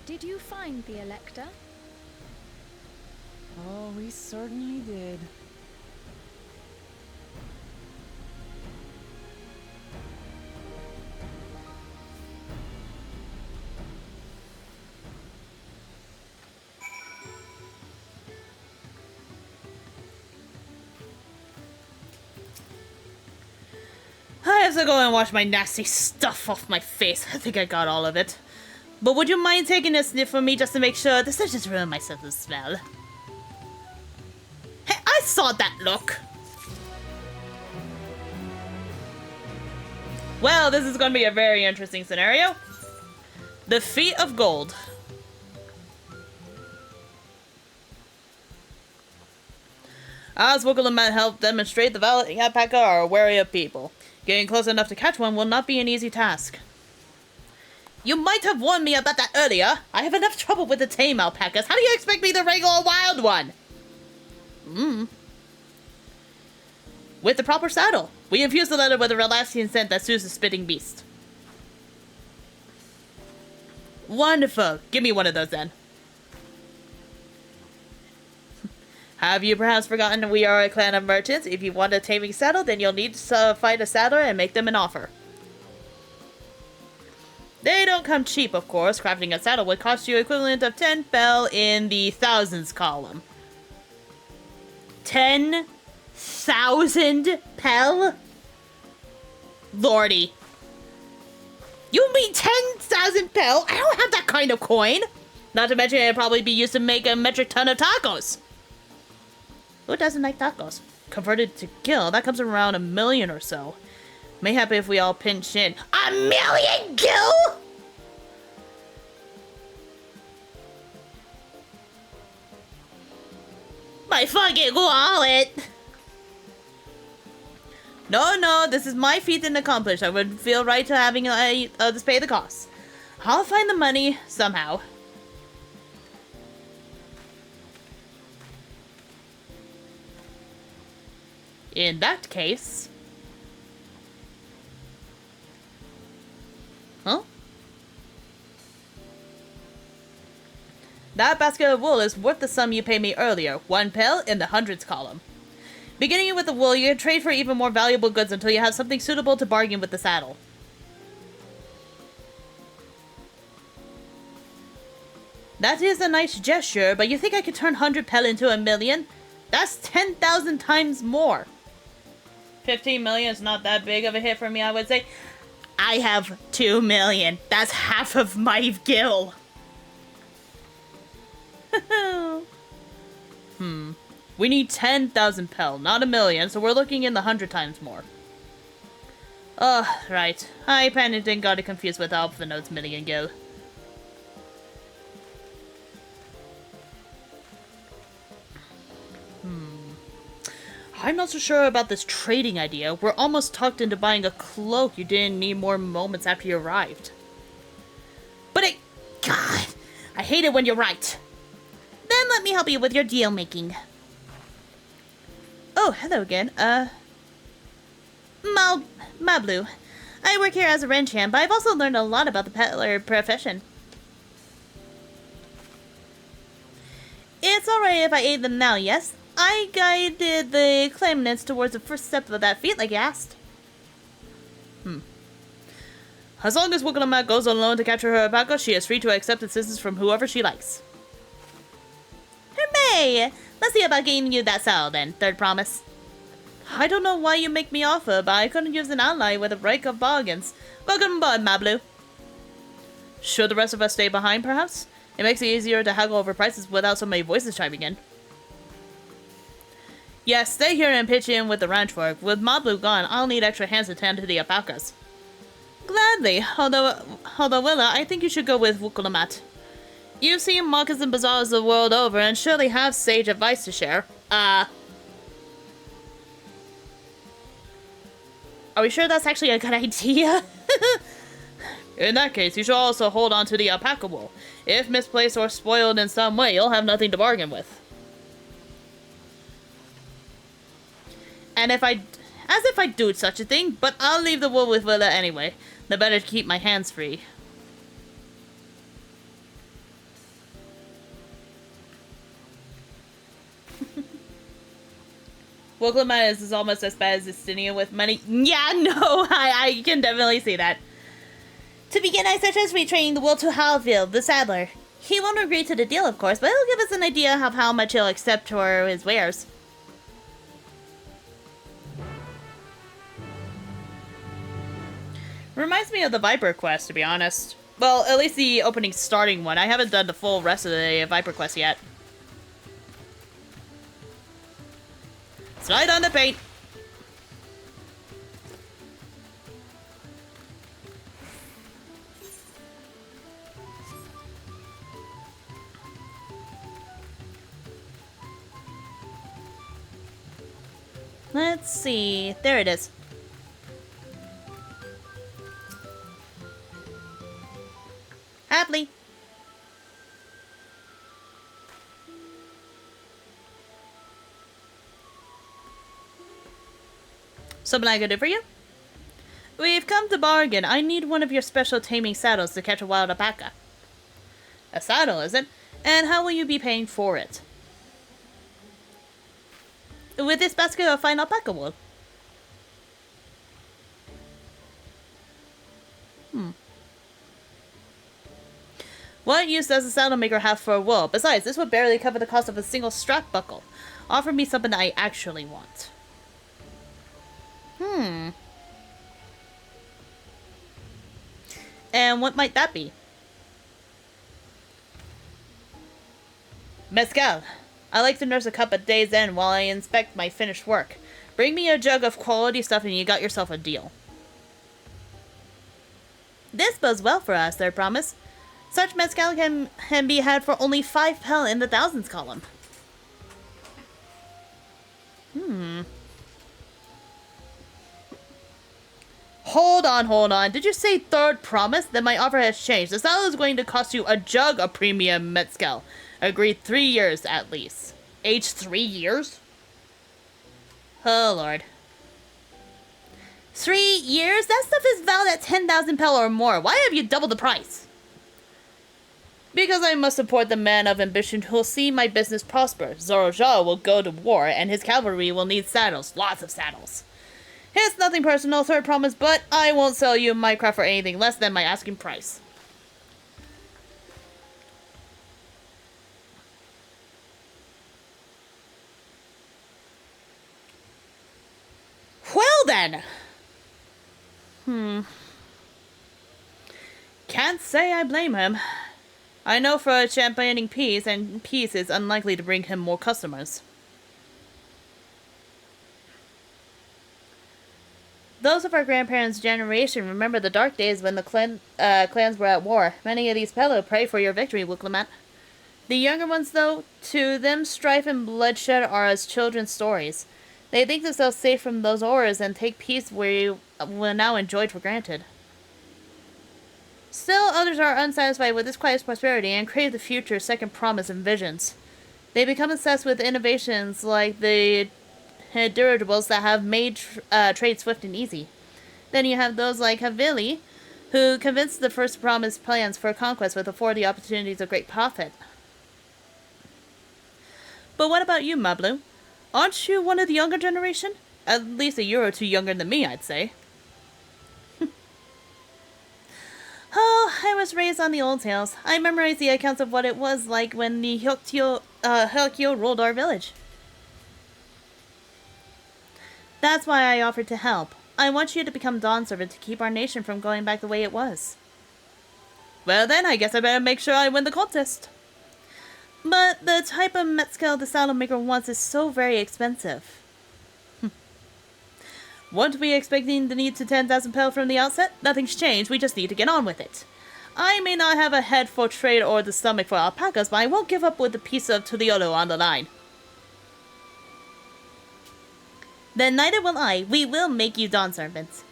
S8: Did you find the Elector?
S4: Oh, we certainly did.
S1: I have to go and wash my nasty stuff off my face. I think I got all of it. But would you mind taking a sniff from me just to make sure? This has just ruined my sense of smell. Hey, I saw that look! Well, this is going to be a very interesting scenario. The Feet of Gold. As Wooklamat helped demonstrate, the Valiant Alpaca are wary of people. Getting close enough to catch one will not be an easy task. You might have warned me about that earlier. I have enough trouble with the tame alpacas. How do you expect me to wrangle a wild one? With the proper saddle. We infuse the leather with a relaxing scent that soothes the spitting beast. Wonderful. Give me one of those then. Have you perhaps forgotten we are a clan of merchants? If you want a taming saddle, then you'll need to find a saddler and make them an offer. They don't come cheap, of course. Crafting a saddle would cost you equivalent of 10 pel in the thousands column. 10,000 pel? Lordy. You mean 10,000 pel? I don't have that kind of coin. Not to mention it'd probably be used to make a metric ton of tacos. Who doesn't like tacos? Converted to gil, that comes around 1 million or so. Mayhap if we all pinch in. 1 million gil?! My fucking wallet! No, this is my feat and accomplished. I would feel right to having others pay the costs. I'll find the money somehow. In that case... Huh? That basket of wool is worth the sum you paid me earlier. 1 pel in the hundreds column. Beginning with the wool, you can trade for even more valuable goods until you have something suitable to bargain with the saddle. That is a nice gesture, but you think I could turn 100 pel into 1 million? That's 10,000 times more. 15 million is not that big of a hit for me, I would say. I have 2 million. That's half of my gil. We need 10,000 pel, not 1 million, so we're looking in the 100 times more. Right. I panicked and got it confused with Alphinode's million gil. I'm not so sure about this trading idea. We're almost talked into buying a cloak you didn't need more moments after you arrived. But God, I hate it when you're right. Then let me help you with your deal making. Oh, hello again. Mablu. I work here as a wrench hand, but I've also learned a lot about the peddler profession. It's alright if I aid them now, yes? I guided the claimants towards the first step of that feat, like you asked. As long as Wooklamat goes alone to capture her alpaca, she is free to accept assistance from whoever she likes. Okay, let's see about getting you that saddle then, third promise. I don't know why you make me offer, but I couldn't use an ally with a break of bargains. Welcome aboard, Mablu. Should the rest of us stay behind, perhaps? It makes it easier to haggle over prices without so many voices chiming in. Yes, stay here and pitch in with the ranch work. With Mablu gone, I'll need extra hands to tend to the alpacas. Gladly, although Willa, I think you should go with Wukulamat. You've seen markets and bazaars the world over and surely have sage advice to share. Are we sure that's actually a good idea? In that case, you should also hold on to the alpaca wool. If misplaced or spoiled in some way, you'll have nothing to bargain with. And as if I'd do such a thing, but I'll leave the wool with Willa anyway. The better to keep my hands free. Wukulamat is almost as bad as Justinia with money. Yeah, no, I can definitely see that. To begin, I suggest retraining the wool to Halfield, the saddler. He won't agree to the deal, of course, but it'll give us an idea of how much he'll accept for his wares. Reminds me of the Viper quest, to be honest. Well, at least the opening starting one. I haven't done the full rest of the Viper quest yet. Slide on the paint! Let's see. There it is. Happily. Something I can do for you? We've come to bargain. I need one of your special taming saddles to catch a wild alpaca. A saddle, is it? And how will you be paying for it? With this basket of fine alpaca wool. What use does a saddle maker have for wool? Besides, this would barely cover the cost of a single strap buckle. Offer me something I actually want. And what might that be? Mezcal. I like to nurse a cup at day's end while I inspect my finished work. Bring me a jug of quality stuff and you got yourself a deal. This bodes well for us, third promise. Such mezcal can be had for only 5 pel in the thousands column. Hold on. Did you say third promise? Then my offer has changed. The saddle is going to cost you a jug of premium mezcal. Agreed, 3 years at least. Age 3 years? Oh, Lord. 3 years? That stuff is valued at 10,000 pel or more. Why have you doubled the price? Because I must support the man of ambition who will see my business prosper. Zoroja will go to war, and his cavalry will need saddles. Lots of saddles. It's nothing personal, third promise, but I won't sell you my craft for anything less than my asking price. Well then! Can't say I blame him. I know for championing peace, and peace is unlikely to bring him more customers. Those of our grandparents' generation remember the dark days when the clans were at war. Many of these fellow pray for your victory, Wukulamat. The younger ones, though, to them strife and bloodshed are as children's stories. They think themselves safe from those horrors and take peace we will now enjoy for granted. Still, others are unsatisfied with this quiet prosperity and crave the future's second promise and visions. They become obsessed with innovations like the dirigibles that have made trade swift and easy. Then you have those like Havili, who convinced the first promised plans for conquest would afford the opportunities of great profit. But what about you, Mablu? Aren't you one of the younger generation? At least a year or two younger than me, I'd say. Oh, I was raised on the old tales. I memorized the accounts of what it was like when the Helkio ruled our village. That's why I offered to help. I want you to become Dawn Servant to keep our nation from going back the way it was. Well then, I guess I better make sure I win the contest. But the type of mezcal the saddle maker wants is so very expensive. Weren't we expecting the need to 10,000 pel from the outset? Nothing's changed, we just need to get on with it. I may not have a head for trade or the stomach for alpacas, but I won't give up with a piece of Tuliolo on the line. Then neither will I. We will make you Dawn Servants.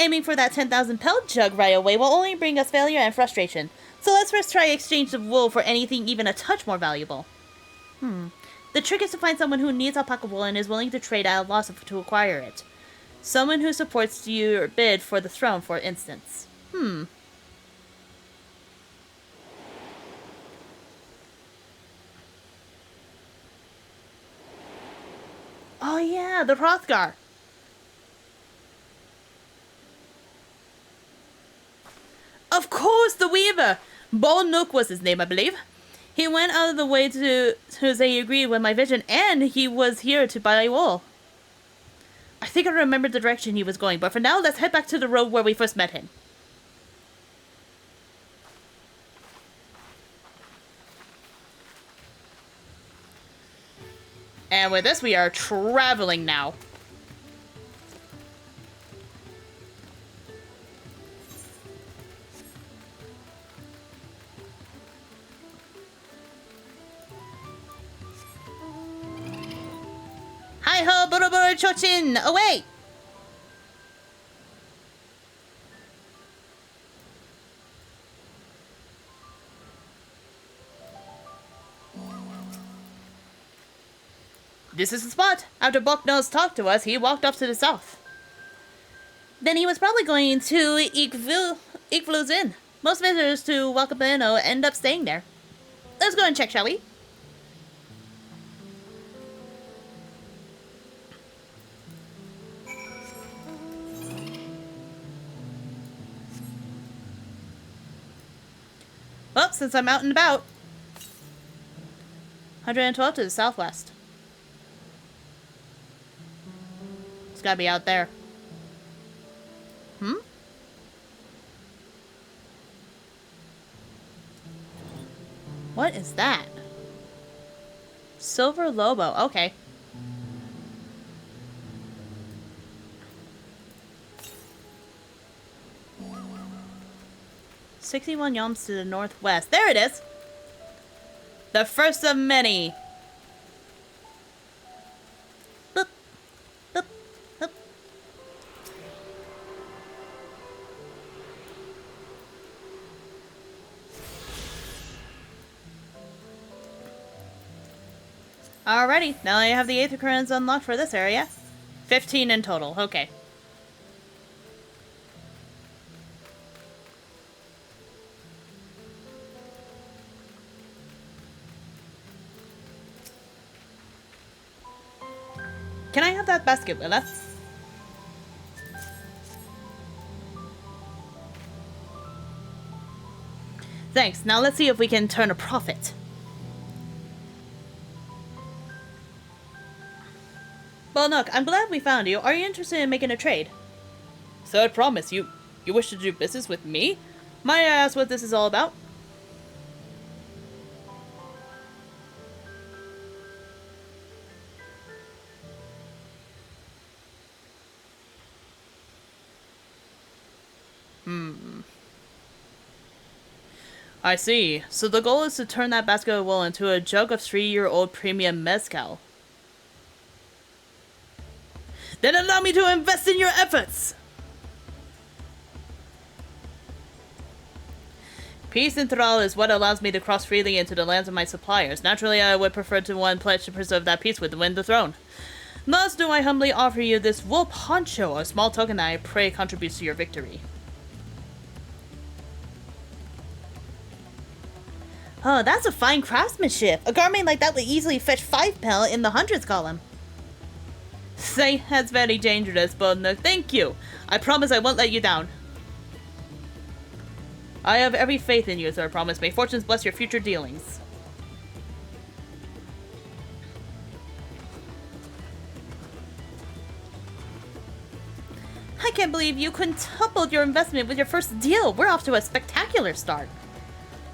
S1: Aiming for that 10,000 pel jug right away will only bring us failure and frustration. So let's first try exchange the wool for anything even a touch more valuable. The trick is to find someone who needs alpaca wool and is willing to trade at a loss to acquire it. Someone who supports your bid for the throne, for instance. Oh yeah, the Hrothgar. Of course, the Weaver! Nook was his name, I believe. He went out of the way to say he agreed with my vision, and he was here to buy wool. I think I remember the direction he was going, but for now, let's head back to the road where we first met him. And with this, we are traveling now. Hi-ho, Boroboro Chochin! Away! This is the spot. After Boknos talked to us, he walked off to the south. Then he was probably going to Ikvlu's Inn. Most visitors to Wakabeno end up staying there. Let's go and check, shall we? Well, since I'm out and about. 112 to the southwest. It's gotta be out there. What is that? Silver Lobo, okay. "61 yalms to the northwest." There it is! The first of many. Boop. Boop. Boop. Alrighty, now I have the Aether currents unlocked for this area. 15 in total, okay. Can I have that basket, Willa? Thanks. Now let's see if we can turn a profit. Well, Nook, I'm glad we found you. Are you interested in making a trade? Third promise. You wish to do business with me? Might I ask what this is all about? I see. So the goal is to turn that basket of wool into a jug of 3-year-old premium mezcal. Then allow me to invest in your efforts! Peace in Thrall is what allows me to cross freely into the lands of my suppliers. Naturally, I would prefer to one pledge to preserve that peace with win the throne. Thus do I humbly offer you this wool poncho, a small token that I pray contributes to your victory. Oh, that's a fine craftsmanship. A garment like that would easily fetch 5 pel in the hundreds column. Say, that's very dangerous, but no, thank you. I promise I won't let you down. I have every faith in you, sir. I promise. May fortunes bless your future dealings. I can't believe you quintupled your investment with your first deal. We're off to a spectacular start.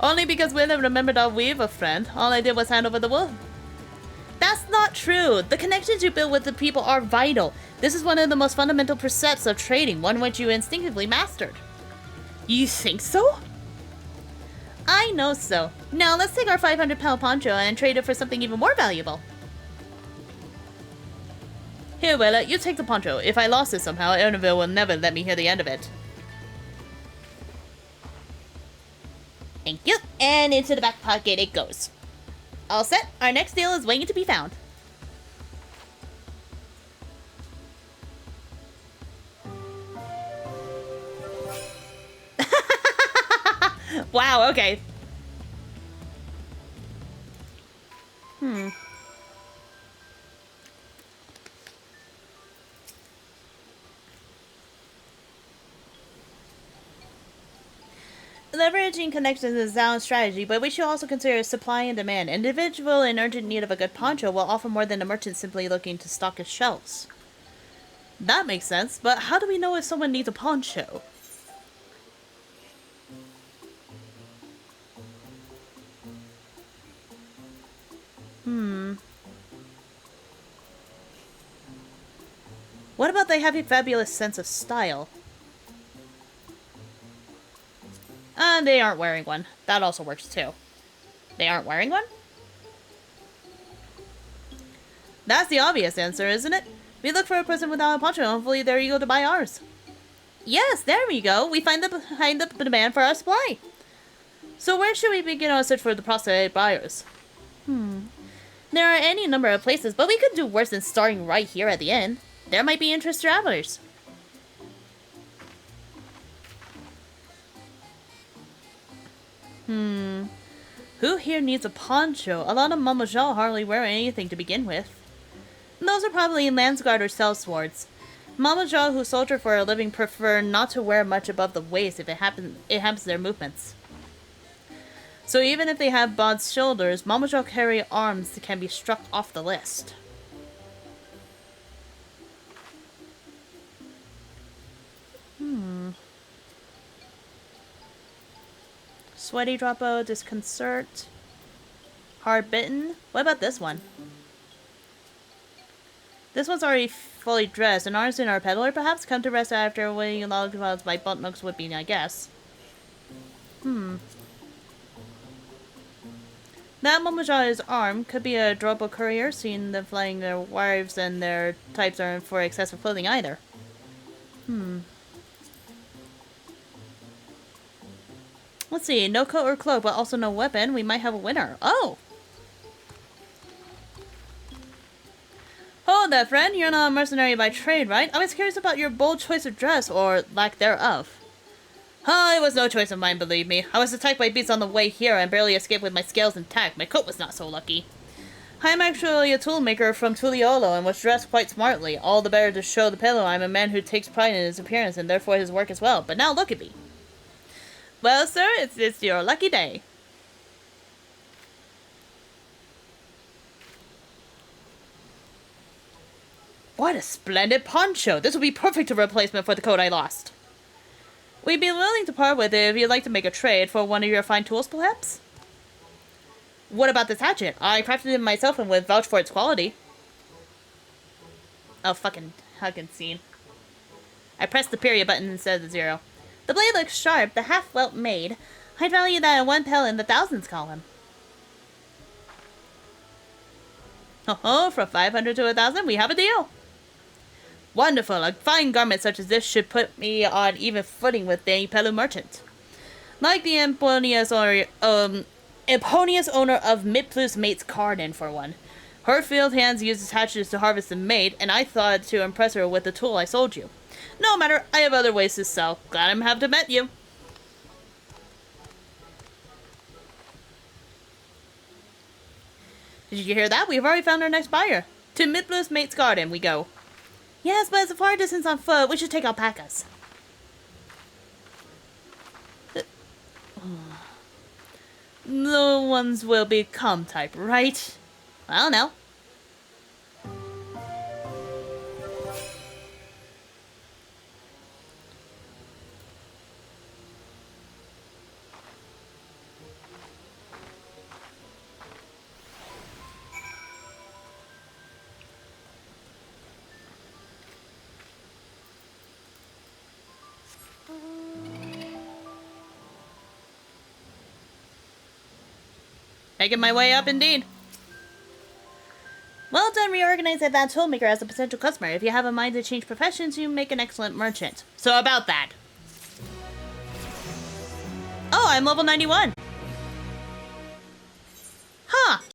S1: Only because William remembered our weave a friend. All I did was hand over the wool. That's not true. The connections you build with the people are vital. This is one of the most fundamental precepts of trading, one which you instinctively mastered. You think so? I know so. Now let's take our 500-pound poncho and trade it for something even more valuable. Here, Willa, you take the poncho. If I lost it somehow, Erneville will never let me hear the end of it. Thank you. And into the back pocket it goes. All set. Our next deal is waiting to be found. Wow, okay. Leveraging connections is a sound strategy, but we should also consider supply and demand. An individual in urgent need of a good poncho will offer more than a merchant simply looking to stock his shelves. That makes sense, but how do we know if someone needs a poncho? What about they have a fabulous sense of style? They aren't wearing one. That also works too. They aren't wearing one? That's the obvious answer, isn't it? We look for a person without a poncho, and hopefully they're eager to buy ours. Yes, there we go. We find the demand for our supply. So where should we begin our search for the prospective buyers? There are any number of places, but we could do worse than starting right here at the inn. There might be interested travelers. Who here needs a poncho? A lot of Mamajal hardly wear anything to begin with. Those are probably Landsguard or sellswords. Mamajal who soldier for a living prefer not to wear much above the waist if it hampers their movements. So even if they have broad shoulders, Mamajal carry arms that can be struck off the list. Sweaty Droppo, Disconcert, Hard Bitten. What about this one? This one's already fully dressed. An artisan or a peddler, perhaps? Come to rest after waiting long clouds by buttnooks would be, I guess. That Momoja's arm could be a Droppo courier, seeing them flying their wives and their types aren't for excessive clothing either. Let's see, no coat or cloak, but also no weapon. We might have a winner. Oh! Hold that, friend. You're not a mercenary by trade, right? I was curious about your bold choice of dress, or lack thereof. Oh, it was no choice of mine, believe me. I was attacked by beasts on the way here and barely escaped with my scales intact. My coat was not so lucky. I am actually a toolmaker from Tuliolo and was dressed quite smartly. All the better to show the pillow I'm a man who takes pride in his appearance and therefore his work as well. But now look at me. Well, sir, it's your lucky day. What a splendid poncho! This will be perfect a replacement for the coat I lost. We'd be willing to part with it if you'd like to make a trade for one of your fine tools, perhaps? What about this hatchet? I crafted it myself and would vouch for its quality. Oh, fucking scene. I pressed the period button instead of the 0. The blade looks sharp, the half well made. I'd value that at 1 pel in the thousands column. Oh, from 500 to 1,000, we have a deal. Wonderful. A fine garment such as this should put me on even footing with the Pelu merchant. Like the Emponius owner of Mitplus Mate's Garden, for one. Her field hands uses hatchets to harvest the mate, and I thought to impress her with the tool I sold you. No matter, I have other ways to sell. Glad I'm have to met you. Did you hear that? We've already found our next buyer. To Mitplus Mate's Garden we go. Yes, but it's a far distance on foot. We should take alpacas. The ones will become type, right? I don't know. Making my way up, indeed. Well done, reorganizing that toolmaker as a potential customer. If you have a mind to change professions, you make an excellent merchant. So about that. Oh, I'm level 91. Huh.